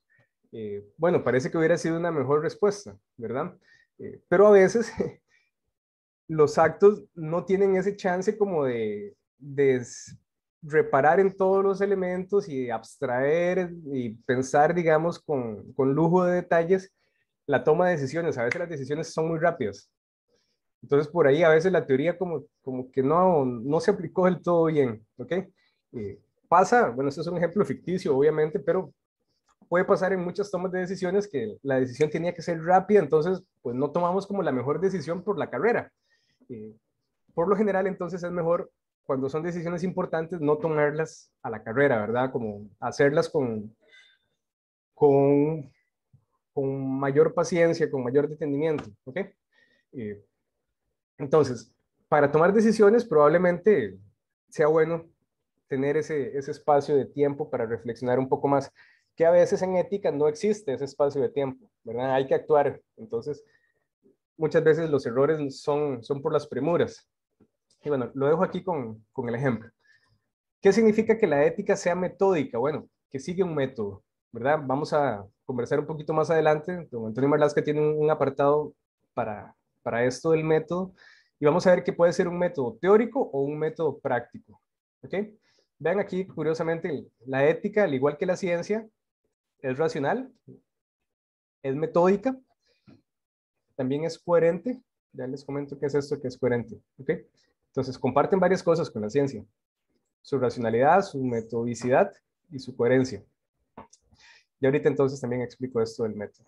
[SPEAKER 1] Bueno, parece que hubiera sido una mejor respuesta, ¿verdad? Pero a veces los actos no tienen ese chance como de reparar en todos los elementos y abstraer y pensar, digamos, con lujo de detalles la toma de decisiones. A veces las decisiones son muy rápidas. Entonces, por ahí a veces la teoría como que no se aplicó del todo bien, ¿ok? Pasa, bueno, este es un ejemplo ficticio, obviamente, pero puede pasar en muchas tomas de decisiones que la decisión tenía que ser rápida, entonces, pues no tomamos como la mejor decisión por la carrera. Por lo general, entonces es mejor cuando son decisiones importantes no tomarlas a la carrera, ¿verdad? Como hacerlas con, con mayor paciencia, con mayor detenimiento, ¿ok? Entonces, para tomar decisiones probablemente sea bueno tener ese espacio de tiempo para reflexionar un poco más, que a veces en ética no existe ese espacio de tiempo, ¿verdad? Hay que actuar. Entonces, muchas veces los errores son por las premuras. Y bueno, lo dejo aquí con el ejemplo. ¿Qué significa que la ética sea metódica? Bueno, que sigue un método, ¿verdad? Vamos a conversar un poquito más adelante. Don Antonio Marlasca tiene un apartado para esto del método, y vamos a ver que puede ser un método teórico o un método práctico. ¿Ok? Vean aquí, curiosamente, la ética, al igual que la ciencia, es racional, es metódica, también es coherente. Ya les comento qué es esto que es coherente. ¿Ok? Entonces, comparten varias cosas con la ciencia. Su racionalidad, su metodicidad y su coherencia. Y ahorita entonces también explico esto del método.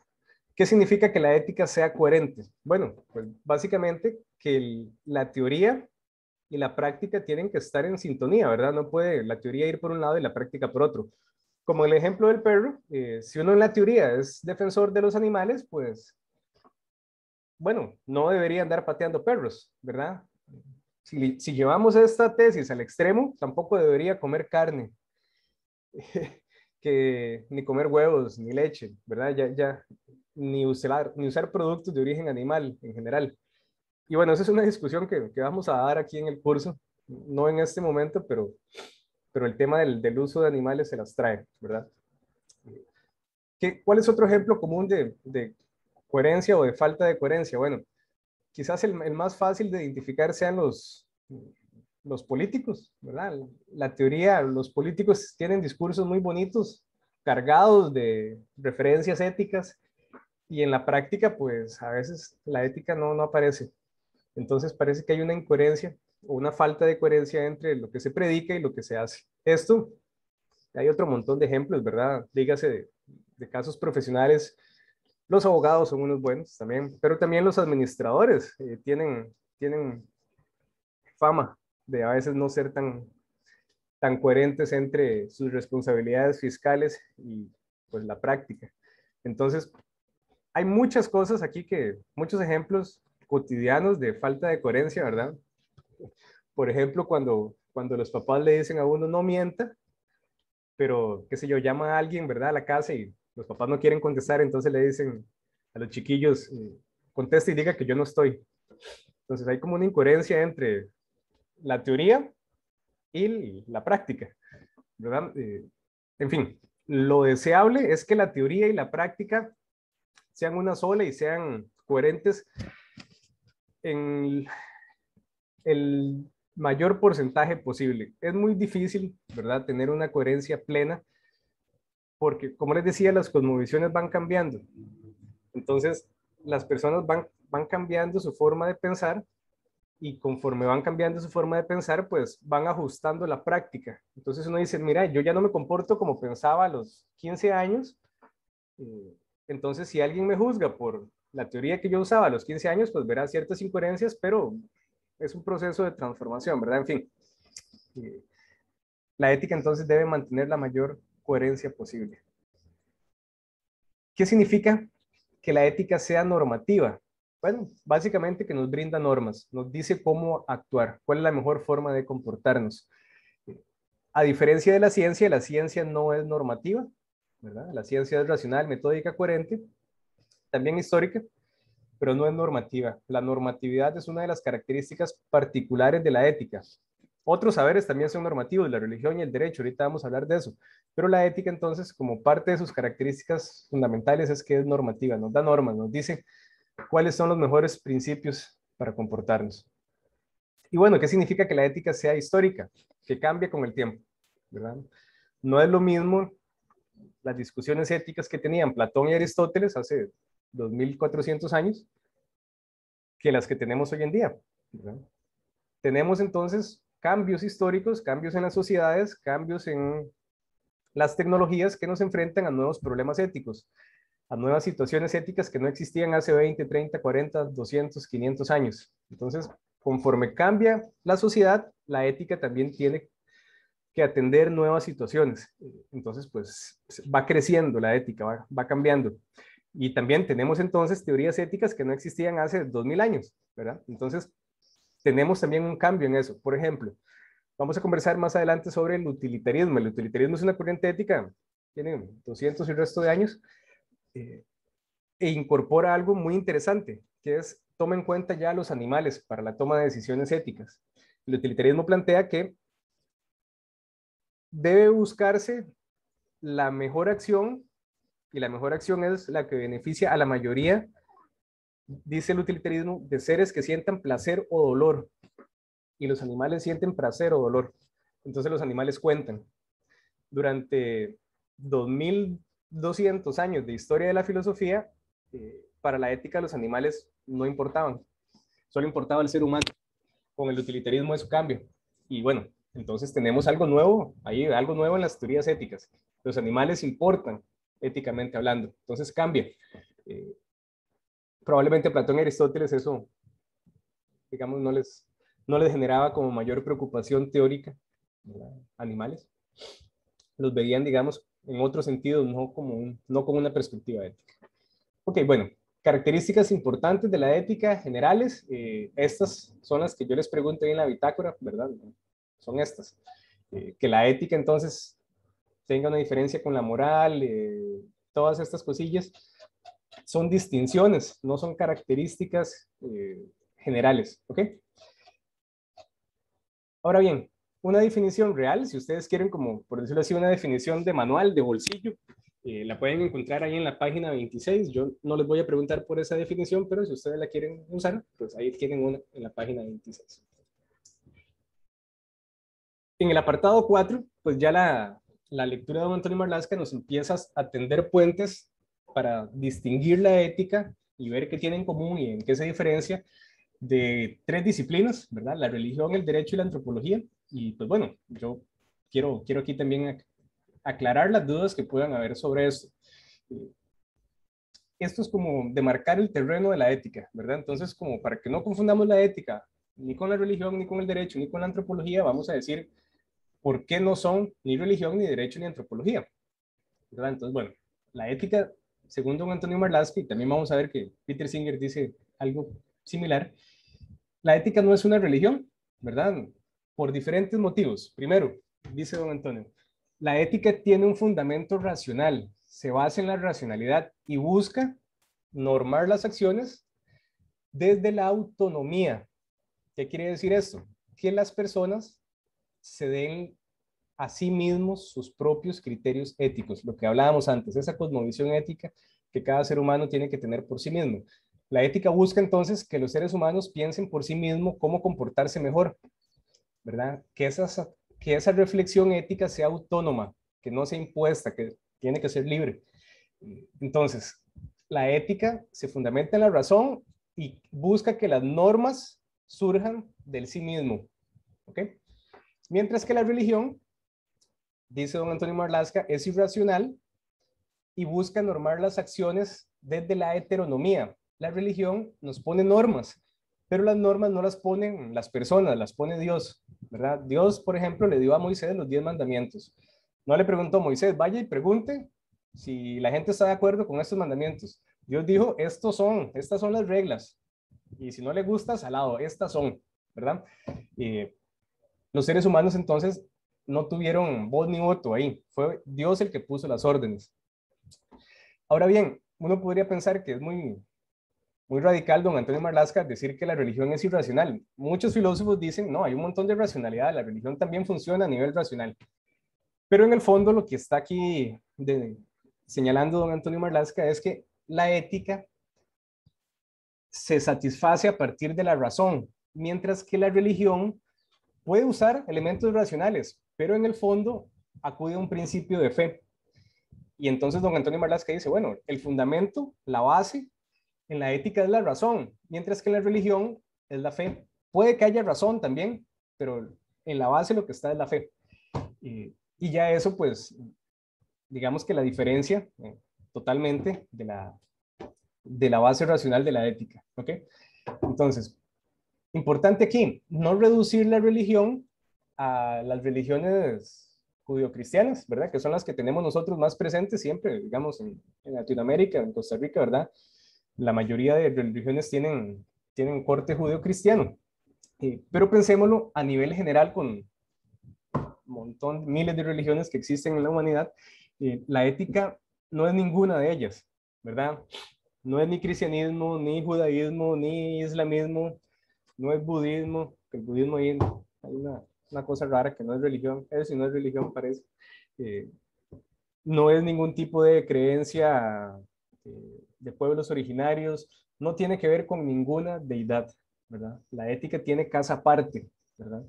[SPEAKER 1] ¿Qué significa que la ética sea coherente? Bueno, pues básicamente que la teoría y la práctica tienen que estar en sintonía, ¿verdad? No puede la teoría ir por un lado y la práctica por otro. Como el ejemplo del perro, si uno en la teoría es defensor de los animales, pues, bueno, no debería andar pateando perros, ¿verdad? Si llevamos esta tesis al extremo, tampoco debería comer carne, ni comer huevos, ni leche, ¿verdad? Ni usar productos de origen animal en general. Y bueno, esa es una discusión que vamos a dar aquí en el curso, no en este momento, pero el tema del uso de animales se las trae, ¿verdad? ¿Cuál es otro ejemplo común de coherencia o de falta de coherencia? Bueno, quizás el más fácil de identificar sean los políticos, ¿verdad? La teoría, los políticos tienen discursos muy bonitos, cargados de referencias éticas, y en la práctica, pues a veces la ética no aparece. Entonces parece que hay una incoherencia o una falta de coherencia entre lo que se predica y lo que se hace. Esto, hay otro montón de ejemplos, ¿verdad? Dígase de casos profesionales. Los abogados son unos buenos también, pero también los administradores tienen fama de a veces no ser tan coherentes entre sus responsabilidades fiscales y pues la práctica. Entonces, hay muchas cosas aquí muchos ejemplos cotidianos de falta de coherencia, ¿verdad? Por ejemplo, cuando los papás le dicen a uno no mienta, pero qué sé yo, llama a alguien, ¿verdad? A la casa y los papás no quieren contestar, entonces le dicen a los chiquillos, conteste y diga que yo no estoy. Entonces hay como una incoherencia entre la teoría y la práctica, ¿verdad? En fin, lo deseable es que la teoría y la práctica sean una sola y sean coherentes en el mayor porcentaje posible. Es muy difícil, ¿verdad?, tener una coherencia plena porque, como les decía, las cosmovisiones van cambiando. Entonces, las personas van cambiando su forma de pensar y conforme van cambiando su forma de pensar, pues van ajustando la práctica. Entonces uno dice, mira, yo ya no me comporto como pensaba a los 15 años. Entonces, si alguien me juzga por la teoría que yo usaba a los 15 años, pues verá ciertas incoherencias, pero es un proceso de transformación, ¿verdad? En fin, la ética entonces debe mantener la mayor coherencia posible. ¿Qué significa que la ética sea normativa? Bueno, básicamente que nos brinda normas, nos dice cómo actuar, cuál es la mejor forma de comportarnos. A diferencia de la ciencia no es normativa, ¿verdad? La ciencia es racional, metódica, coherente, también histórica, pero no es normativa. La normatividad es una de las características particulares de la ética. Otros saberes también son normativos, la religión y el derecho, ahorita vamos a hablar de eso. Pero la ética, entonces, como parte de sus características fundamentales, es que es normativa, nos da normas, nos dice cuáles son los mejores principios para comportarnos. Y bueno, ¿qué significa que la ética sea histórica? Que cambie con el tiempo, ¿verdad? No es lo mismo las discusiones éticas que tenían Platón y Aristóteles hace 2400 años que las que tenemos hoy en día, ¿verdad? Tenemos entonces cambios históricos, cambios en las sociedades, cambios en las tecnologías que nos enfrentan a nuevos problemas éticos, a nuevas situaciones éticas que no existían hace 20, 30, 40, 200, 500 años. Entonces, conforme cambia la sociedad, la ética también tiene que atender nuevas situaciones. Entonces, pues va creciendo la ética, va cambiando. Y también tenemos entonces teorías éticas que no existían hace 2000 años, ¿verdad? Entonces, tenemos también un cambio en eso. Por ejemplo, vamos a conversar más adelante sobre el utilitarismo. El utilitarismo es una corriente ética, tiene 200 y el resto de años, e incorpora algo muy interesante, que es toma en cuenta ya a los animales para la toma de decisiones éticas. El utilitarismo plantea que debe buscarse la mejor acción, y la mejor acción es la que beneficia a la mayoría, dice el utilitarismo, de seres que sientan placer o dolor. Y los animales sienten placer o dolor. Entonces los animales cuentan. Durante 2200 años de historia de la filosofía, para la ética los animales no importaban. Solo importaba el ser humano. con el utilitarismo eso cambia. Y bueno, entonces tenemos algo nuevo, ahí algo nuevo en las teorías éticas. Los animales importan, éticamente hablando, entonces cambia. Probablemente Platón y Aristóteles eso, digamos, no les generaba como mayor preocupación teórica, ¿verdad? Animales. Los veían, digamos, en otro sentido, no como una perspectiva ética. Ok, bueno, características importantes de la ética generales, estas son las que yo les pregunto ahí en la bitácora, ¿verdad? Son estas. Que la ética entonces tenga una diferencia con la moral, todas estas cosillas, son distinciones, no son características generales, ¿ok? Ahora bien, una definición real, si ustedes quieren, como por decirlo así, una definición de manual, de bolsillo, la pueden encontrar ahí en la página 26. Yo no les voy a preguntar por esa definición, pero si ustedes la quieren usar, pues ahí tienen una en la página 26. En el apartado 4, pues ya la lectura de don Antonio Marlaska nos empieza a tender puentes para distinguir la ética y ver qué tiene en común y en qué se diferencia de tres disciplinas, ¿verdad? La religión, el derecho y la antropología. Y pues bueno, yo quiero aquí también aclarar las dudas que puedan haber sobre esto. Esto es como demarcar el terreno de la ética, ¿verdad? Entonces, como para que no confundamos la ética ni con la religión, ni con el derecho, ni con la antropología, vamos a decir por qué no son ni religión, ni derecho, ni antropología, ¿verdad? Entonces, bueno, la ética, según don Antonio Marlaska, y también vamos a ver que Peter Singer dice algo similar, la ética no es una religión, ¿verdad? Por diferentes motivos. Primero, dice don Antonio, la ética tiene un fundamento racional, se basa en la racionalidad y busca normar las acciones desde la autonomía. ¿Qué quiere decir esto? Que las personas se den a sí mismos sus propios criterios éticos, lo que hablábamos antes, esa cosmovisión ética que cada ser humano tiene que tener por sí mismo. La ética busca entonces que los seres humanos piensen por sí mismos cómo comportarse mejor, ¿verdad? Que esa reflexión ética sea autónoma, que no sea impuesta, que tiene que ser libre. Entonces, la ética se fundamenta en la razón y busca que las normas surjan del sí mismo, ¿ok? Mientras que la religión, dice don Antonio Marlaska, es irracional y busca normar las acciones desde la heteronomía. La religión nos pone normas, pero las normas no las ponen las personas, las pone Dios, ¿verdad? Dios, por ejemplo, le dio a Moisés los 10 mandamientos. No le preguntó a Moisés, vaya y pregunte si la gente está de acuerdo con estos mandamientos. Dios dijo, estas son las reglas. Y si no le gusta, salado, estas son, ¿verdad? Los seres humanos entonces no tuvieron voz ni voto ahí. Fue Dios el que puso las órdenes. Ahora bien, uno podría pensar que es muy radical don Antonio Marlaska decir que la religión es irracional. Muchos filósofos dicen, no, hay un montón de racionalidad, la religión también funciona a nivel racional. Pero en el fondo lo que está aquí señalando don Antonio Marlaska es que la ética se satisface a partir de la razón, mientras que la religión puede usar elementos racionales, pero en el fondo acude a un principio de fe. Y entonces don Antonio Marlaska dice, bueno, el fundamento, la base en la ética es la razón, mientras que en la religión es la fe. Puede que haya razón también, pero en la base lo que está es la fe. Y ya eso, pues, digamos que la diferencia totalmente de la base racional de la ética, ¿ok? Entonces, importante aquí, no reducir la religión a las religiones judio-cristianas, ¿verdad? Que son las que tenemos nosotros más presentes siempre, digamos, en Latinoamérica, en Costa Rica, ¿verdad? La mayoría de religiones tienen corte judeo-cristiano. Pero pensémoslo a nivel general con un montón, miles de religiones que existen en la humanidad. La ética no es ninguna de ellas, ¿verdad? No es ni cristianismo, ni judaísmo, ni islamismo, no es budismo, que el budismo hay una cosa rara que no es religión, eso sí no es religión parece. No es ningún tipo de creencia de pueblos originarios, no tiene que ver con ninguna deidad, ¿verdad? La ética tiene casa aparte, ¿verdad?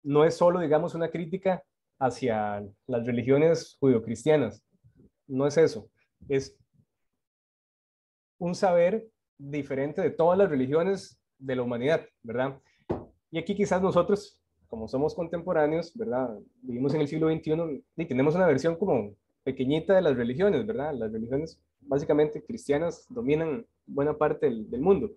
[SPEAKER 1] No es solo, digamos, una crítica hacia las religiones judio-cristianas, no es eso, es un saber diferente de todas las religiones de la humanidad, ¿verdad? Y aquí quizás nosotros, como somos contemporáneos, ¿verdad? Vivimos en el siglo XXI y tenemos una versión como pequeñita de las religiones, ¿verdad? Las religiones básicamente cristianas dominan buena parte del mundo.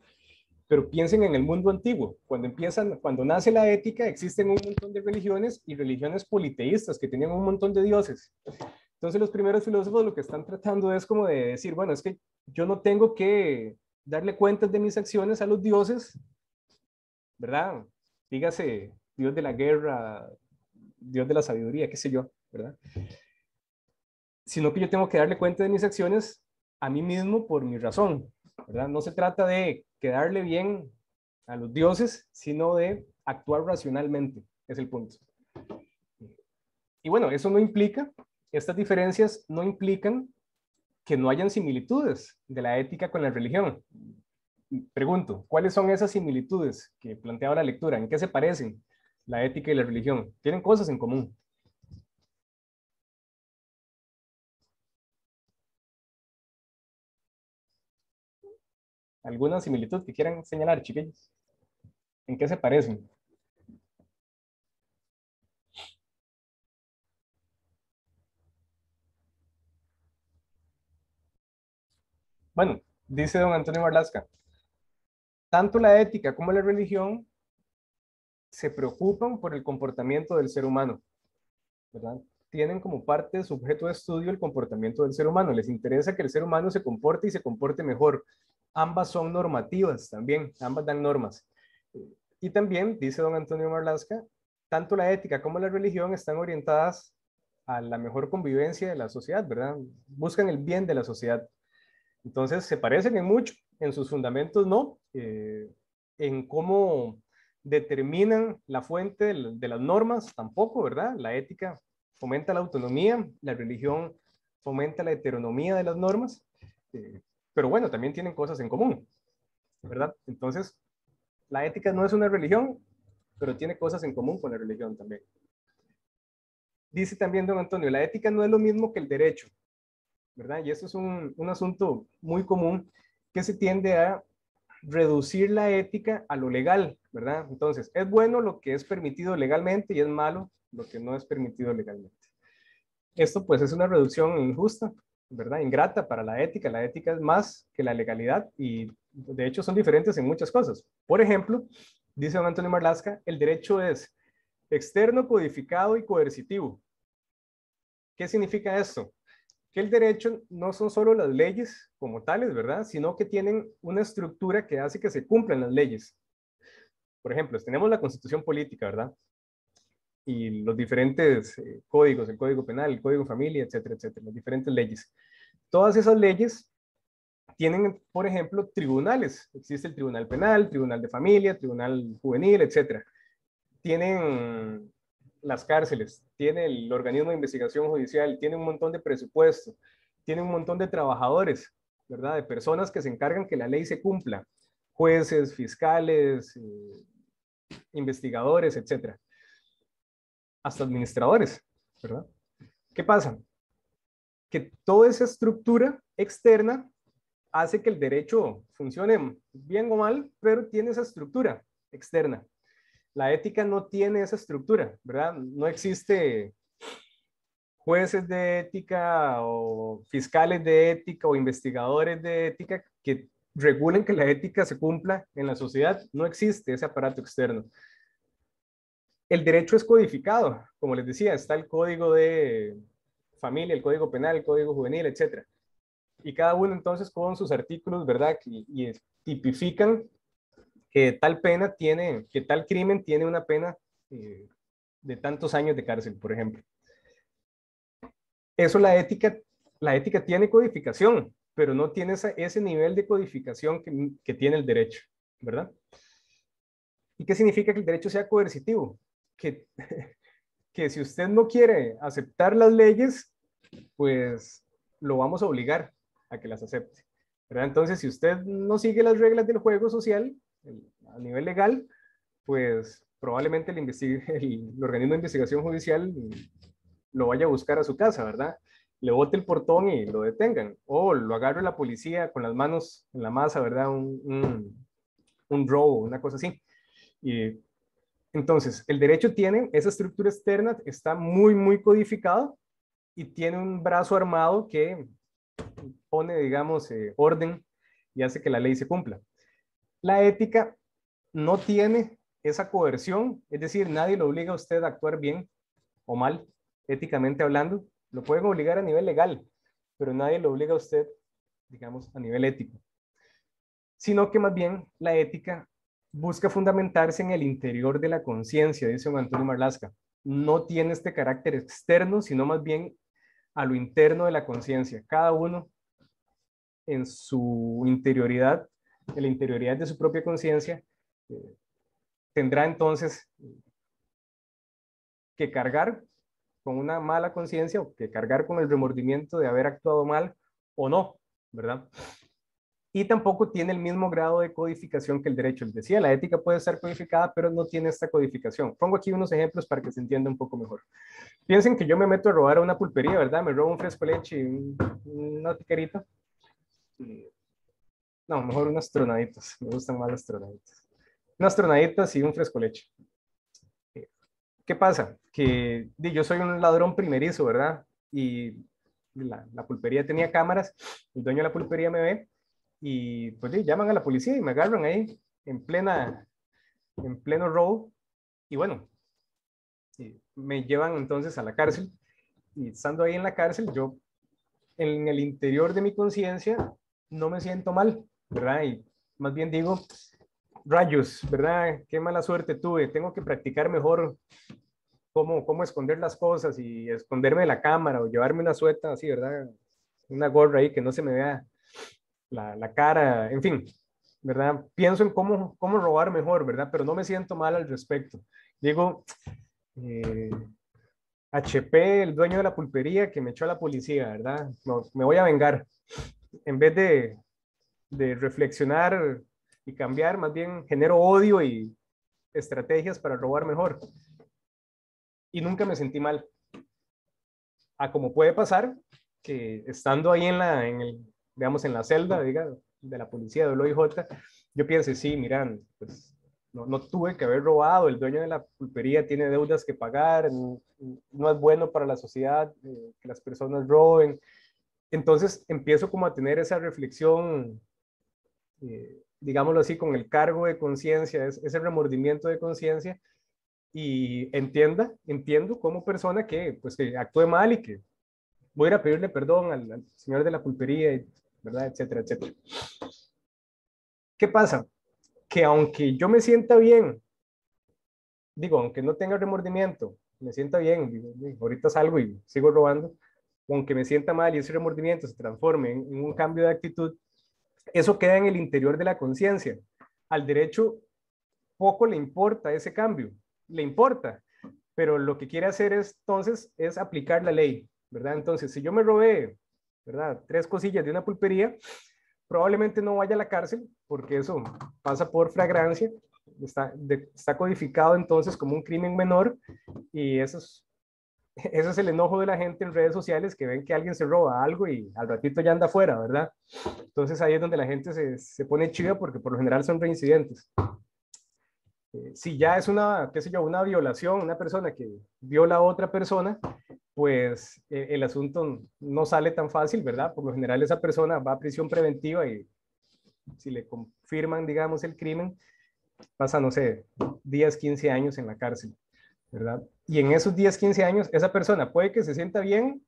[SPEAKER 1] Pero piensen en el mundo antiguo. Cuando nace la ética, existen un montón de religiones y religiones politeístas que tenían un montón de dioses. Entonces los primeros filósofos lo que están tratando es como de decir, bueno, es que yo no tengo que darle cuentas de mis acciones a los dioses, ¿verdad? Dígase, Dios de la guerra, Dios de la sabiduría, qué sé yo, ¿verdad? Sino que yo tengo que darle cuenta de mis acciones a mí mismo por mi razón, ¿verdad? No se trata de quedarle bien a los dioses, sino de actuar racionalmente, es el punto. Y bueno, eso no implica, estas diferencias no implican que no hayan similitudes de la ética con la religión. Pregunto, ¿cuáles son esas similitudes que planteaba la lectura? ¿En qué se parecen la ética y la religión? Tienen cosas en común. ¿Alguna similitud que quieran señalar, chiquillos? ¿En qué se parecen? Bueno, dice don Antonio Marlasca, tanto la ética como la religión se preocupan por el comportamiento del ser humano, ¿verdad? Tienen como parte de su objeto de estudio el comportamiento del ser humano. Les interesa que el ser humano se comporte y se comporte mejor. Ambas son normativas también, ambas dan normas. Y también, dice don Antonio Marlasca, tanto la ética como la religión están orientadas a la mejor convivencia de la sociedad, ¿verdad? Buscan el bien de la sociedad. Entonces, se parecen en mucho, en sus fundamentos no, en cómo determinan la fuente de las normas tampoco, ¿verdad? La ética fomenta la autonomía, la religión fomenta la heteronomía de las normas, pero bueno, también tienen cosas en común, ¿verdad? Entonces, la ética no es una religión, pero tiene cosas en común con la religión también. Dice también don Antonio, la ética no es lo mismo que el derecho, ¿verdad? Y eso es un asunto muy común que se tiende a reducir la ética a lo legal, ¿verdad? Entonces, es bueno lo que es permitido legalmente y es malo lo que no es permitido legalmente. Esto pues es una reducción injusta, ¿verdad? Ingrata para la ética. La ética es más que la legalidad y de hecho son diferentes en muchas cosas. Por ejemplo, dice don Antonio Marlasca, el derecho es externo, codificado y coercitivo. ¿Qué significa esto? Que el derecho no son solo las leyes como tales, ¿verdad? Sino que tienen una estructura que hace que se cumplan las leyes. Por ejemplo, tenemos la constitución política, ¿verdad? Y los diferentes códigos, el código penal, el código familia, etcétera, etcétera, las diferentes leyes. Todas esas leyes tienen, por ejemplo, tribunales. Existe el tribunal penal, tribunal de familia, tribunal juvenil, etcétera. Tienen las cárceles, tiene el organismo de investigación judicial, tiene un montón de presupuesto, tiene un montón de trabajadores, ¿verdad? De personas que se encargan que la ley se cumpla, jueces, fiscales, investigadores, etcétera, hasta administradores, ¿verdad? ¿Qué pasa? Que toda esa estructura externa hace que el derecho funcione bien o mal, pero tiene esa estructura externa. La ética no tiene esa estructura, ¿verdad? No existe jueces de ética o fiscales de ética o investigadores de ética que regulen que la ética se cumpla en la sociedad. No existe ese aparato externo. El derecho es codificado, como les decía, está el código de familia, el código penal, el código juvenil, etcétera. Y cada uno entonces con sus artículos, ¿verdad? Y tipifican que tal pena tiene, que tal crimen tiene una pena de tantos años de cárcel, por ejemplo. Eso la ética tiene codificación, pero no tiene ese nivel de codificación que tiene el derecho, ¿verdad? ¿Y qué significa que el derecho sea coercitivo? Que, que si usted no quiere aceptar las leyes, pues lo vamos a obligar a que las acepte, ¿verdad? Entonces, si usted no sigue las reglas del juego social a nivel legal, pues probablemente el organismo de investigación judicial lo vaya a buscar a su casa, ¿verdad? Le bote el portón y lo detengan. O lo agarre la policía con las manos en la masa, ¿verdad? Un robo, una cosa así. Y Entonces, el derecho tiene esa estructura externa, está muy, muy codificado y tiene un brazo armado que pone, digamos, orden y hace que la ley se cumpla. La ética no tiene esa coerción, es decir, nadie lo obliga a usted a actuar bien o mal, éticamente hablando. Lo pueden obligar a nivel legal, pero nadie lo obliga a usted, digamos, a nivel ético. Sino que más bien la ética busca fundamentarse en el interior de la conciencia, dice don Antonio Marlaska. No tiene este carácter externo, sino más bien a lo interno de la conciencia. Cada uno en su interioridad, en la interioridad de su propia conciencia, tendrá entonces que cargar con una mala conciencia o que cargar con el remordimiento de haber actuado mal o no, ¿verdad? Y tampoco tiene el mismo grado de codificación que el derecho. Les decía, la ética puede estar codificada, pero no tiene esta codificación. Pongo aquí unos ejemplos para que se entienda un poco mejor. Piensen que yo me meto a robar a una pulpería, ¿verdad? Me robo un fresco leche y una tiquerita. No, mejor unas tronaditas. Me gustan más las tronaditas. Unas tronaditas y un fresco leche. ¿Qué pasa? Que yo soy un ladrón primerizo, ¿verdad? Y la pulpería tenía cámaras. El dueño de la pulpería me ve y pues llaman a la policía y me agarran ahí en pleno robo. Y bueno, me llevan entonces a la cárcel. Y estando ahí en la cárcel, yo en el interior de mi conciencia no me siento mal, ¿verdad? Y más bien digo, rayos, ¿verdad? Qué mala suerte tuve, tengo que practicar mejor cómo esconder las cosas y esconderme de la cámara o llevarme una sueta así, ¿verdad? Una gorra ahí que no se me vea la cara, en fin, ¿verdad? Pienso en cómo robar mejor, ¿verdad? Pero no me siento mal al respecto. Digo, HP, el dueño de la pulpería que me echó a la policía, ¿verdad? No, me voy a vengar. En vez de reflexionar y cambiar, más bien genero odio y estrategias para robar mejor. Y nunca me sentí mal. Como puede pasar que estando ahí digamos, en la celda, de la policía del OIJ, yo piense, sí, miran, pues no tuve que haber robado, el dueño de la pulpería tiene deudas que pagar, no es bueno para la sociedad que las personas roben. Entonces empiezo como a tener esa reflexión, digámoslo así, con el cargo de conciencia, ese remordimiento de conciencia, y entiendo como persona que pues que actúe mal y que voy a ir a pedirle perdón al señor de la pulpería, ¿verdad? Etcétera, etcétera. ¿Qué pasa? Que aunque yo me sienta bien, digo, aunque no tenga remordimiento, me sienta bien, digo, ahorita salgo y sigo robando, aunque me sienta mal y ese remordimiento se transforme en un cambio de actitud, eso queda en el interior de la conciencia. Al derecho poco le importa ese cambio, le importa, pero lo que quiere hacer entonces es aplicar la ley, ¿verdad? Entonces, si yo me robé, ¿verdad? 3 cosillas de una pulpería, probablemente no vaya a la cárcel, porque eso pasa por flagrancia, está codificado entonces como un crimen menor, y ese es el enojo de la gente en redes sociales, que ven que alguien se roba algo y al ratito ya anda afuera, ¿verdad? Entonces ahí es donde la gente se pone chida, porque por lo general son reincidentes. Si ya es qué sé yo, una violación, una persona que viola a otra persona, pues el asunto no sale tan fácil, ¿verdad? Por lo general esa persona va a prisión preventiva y si le confirman, digamos, el crimen, pasa, no sé, 10, 15 años en la cárcel, ¿verdad? Y en esos 10, 15 años, esa persona puede que se sienta bien,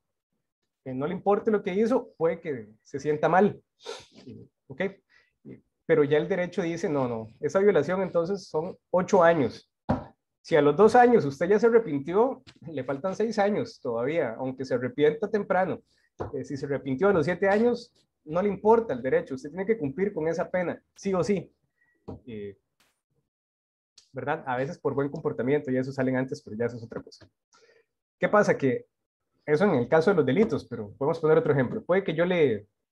[SPEAKER 1] que no le importe lo que hizo, puede que se sienta mal, ¿ok? Pero ya el derecho dice, no, esa violación entonces son 8 años. Si a los 2 años usted ya se arrepintió, le faltan 6 años todavía, aunque se arrepienta temprano. Si se arrepintió a los 7 años, no le importa el derecho, usted tiene que cumplir con esa pena, sí o sí. ¿Verdad? A veces por buen comportamiento, y eso salen antes, pero ya eso es otra cosa. ¿Qué pasa? Que eso en el caso de los delitos, pero podemos poner otro ejemplo. Puede que yo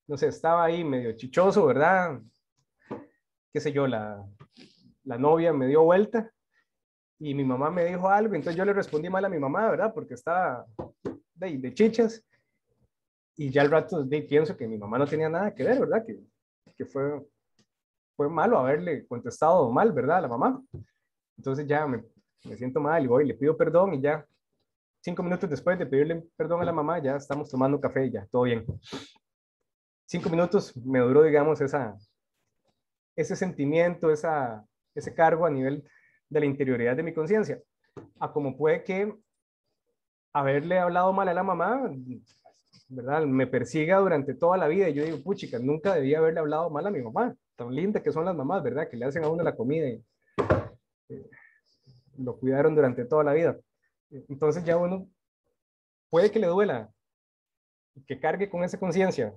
[SPEAKER 1] no sé, estaba ahí medio chichoso, ¿verdad? Qué sé yo, la novia me dio vuelta y mi mamá me dijo algo, entonces yo le respondí mal a mi mamá, ¿verdad? Porque estaba de chichas, y ya al rato pienso que mi mamá no tenía nada que ver, ¿verdad? Que fue malo haberle contestado mal, ¿verdad? A la mamá. Entonces ya me siento mal y voy, le pido perdón y ya 5 minutos después de pedirle perdón a la mamá, ya estamos tomando café y ya, todo bien. 5 minutos me duró, digamos, ese sentimiento, ese cargo a nivel de la interioridad de mi conciencia. A como puede que haberle hablado mal a la mamá, ¿verdad? Me persiga durante toda la vida. Y yo digo, puchica, nunca debía haberle hablado mal a mi mamá. Tan linda que son las mamás, ¿verdad? Que le hacen a uno la comida y lo cuidaron durante toda la vida. Entonces ya uno puede que le duela, que cargue con esa conciencia,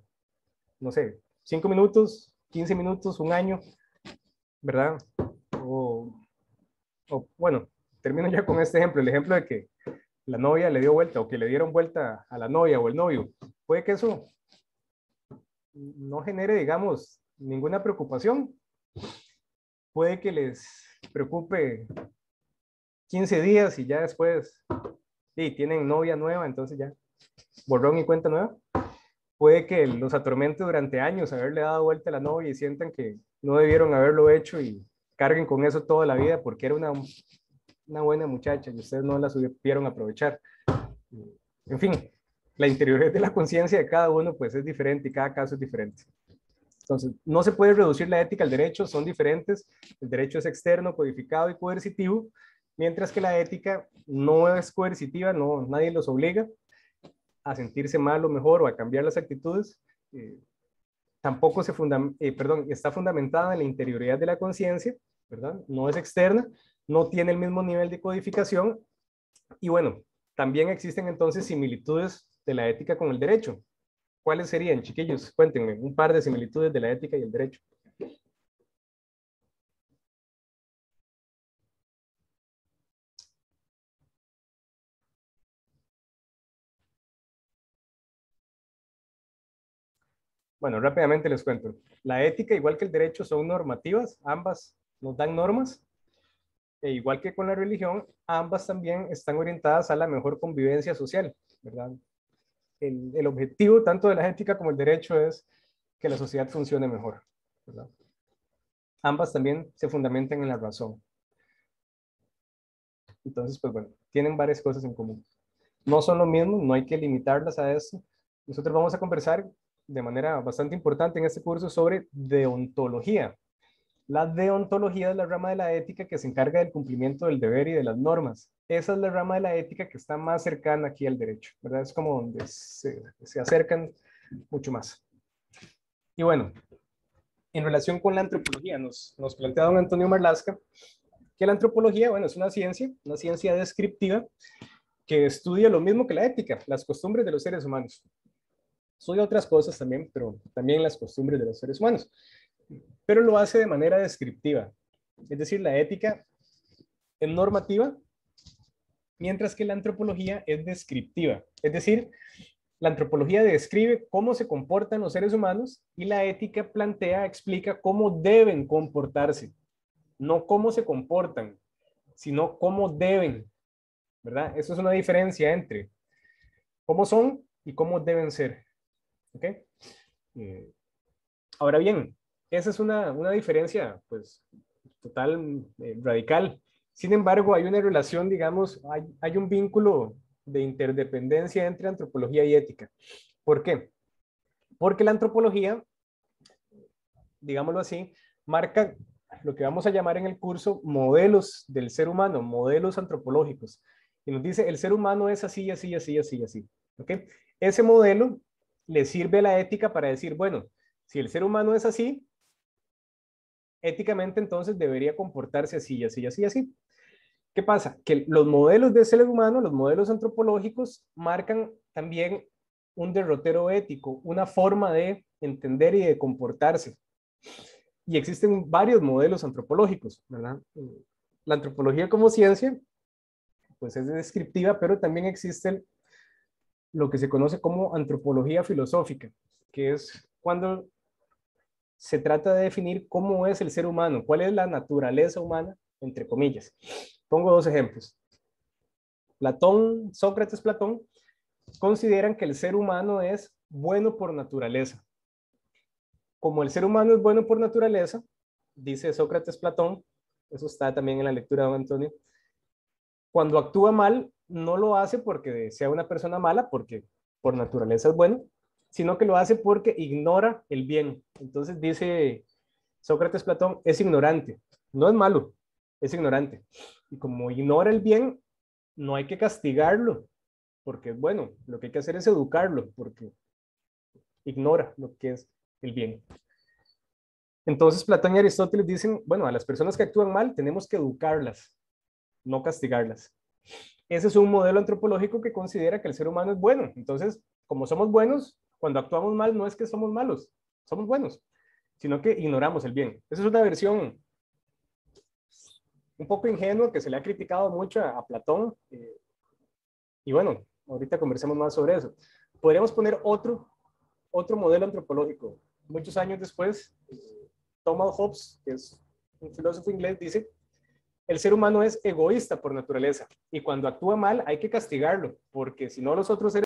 [SPEAKER 1] no sé, 5 minutos, 15 minutos, un año, ¿verdad? O bueno, termino ya con este ejemplo, el ejemplo de que la novia le dio vuelta o que le dieron vuelta a la novia o el novio. Puede que eso no genere, digamos, ninguna preocupación. Puede que les preocupe 15 días y ya después sí, tienen novia nueva, entonces ya borrón y cuenta nueva. Puede que los atormente durante años haberle dado vuelta a la novia y sientan que no debieron haberlo hecho y carguen con eso toda la vida porque era una buena muchacha y ustedes no la supieron aprovechar. En fin, la interioridad de la conciencia de cada uno pues es diferente y cada caso es diferente. Entonces, no se puede reducir la ética al derecho, son diferentes. El derecho es externo, codificado y coercitivo, mientras que la ética no es coercitiva, no, nadie los obliga a sentirse mal o mejor o a cambiar las actitudes. Tampoco está fundamentada en la interioridad de la conciencia, ¿verdad? No es externa, no tiene el mismo nivel de codificación y bueno, también existen entonces similitudes de la ética con el derecho. ¿Cuáles serían, chiquillos? Cuéntenme un par de similitudes de la ética y el derecho. Bueno, rápidamente les cuento. La ética, igual que el derecho, son normativas, ambas nos dan normas, e igual que con la religión, ambas también están orientadas a la mejor convivencia social, ¿verdad? El objetivo tanto de la ética como el derecho es que la sociedad funcione mejor, ¿verdad? Ambas también se fundamentan en la razón. Entonces, pues bueno, tienen varias cosas en común. No son lo mismo, no hay que limitarlas a eso. Nosotros vamos a conversar de manera bastante importante en este curso sobre deontología. La deontología es la rama de la ética que se encarga del cumplimiento del deber y de las normas. Esa es la rama de la ética que está más cercana aquí al derecho, ¿verdad? Es como donde se acercan mucho más. Y bueno, en relación con la antropología, nos plantea don Antonio Marlasca que la antropología, bueno, es una ciencia descriptiva que estudia lo mismo que la ética, las costumbres de los seres humanos. Estudia otras cosas también, pero también las costumbres de los seres humanos. Pero lo hace de manera descriptiva. Es decir, la ética es normativa, mientras que la antropología es descriptiva. Es decir, la antropología describe cómo se comportan los seres humanos y la ética explica cómo deben comportarse. No cómo se comportan, sino cómo deben, ¿verdad? Eso es una diferencia entre cómo son y cómo deben ser. ¿Ok? Ahora bien, esa es una diferencia, pues, total, radical. Sin embargo, hay una relación, digamos, hay un vínculo de interdependencia entre antropología y ética. ¿Por qué? Porque la antropología, digámoslo así, marca lo que vamos a llamar en el curso modelos del ser humano, modelos antropológicos. Y nos dice, el ser humano es así, así, así, así, así. ¿Ok? Ese modelo le sirve a la ética para decir, bueno, si el ser humano es así, éticamente entonces debería comportarse así, así, así, así. ¿Qué pasa? Que los modelos de ser humano, los modelos antropológicos, marcan también un derrotero ético, una forma de entender y de comportarse. Y existen varios modelos antropológicos, ¿verdad? La antropología como ciencia, pues es descriptiva, pero también existe lo que se conoce como antropología filosófica, que es cuando se trata de definir cómo es el ser humano, cuál es la naturaleza humana, entre comillas. Pongo dos ejemplos. Sócrates, Platón, consideran que el ser humano es bueno por naturaleza. Como el ser humano es bueno por naturaleza, dice Sócrates, Platón, eso está también en la lectura de don Antonio, cuando actúa mal, no lo hace porque sea una persona mala, porque por naturaleza es bueno, sino que lo hace porque ignora el bien. Entonces dice Sócrates Platón, es ignorante, no es malo, es ignorante. Y como ignora el bien, no hay que castigarlo, porque bueno, lo que hay que hacer es educarlo, porque ignora lo que es el bien. Entonces Platón y Aristóteles dicen, bueno, a las personas que actúan mal tenemos que educarlas, no castigarlas. Ese es un modelo antropológico que considera que el ser humano es bueno. Entonces, como somos buenos, cuando actuamos mal no es que somos malos, somos buenos, sino que ignoramos el bien. Esa es una versión un poco ingenua que se le ha criticado mucho a Platón. Y bueno, ahorita conversemos más sobre eso. Podríamos poner otro modelo antropológico. Muchos años después, Thomas Hobbes, que es un filósofo inglés, dice, el ser humano es egoísta por naturaleza y cuando actúa mal hay que castigarlo, porque si no los otros seres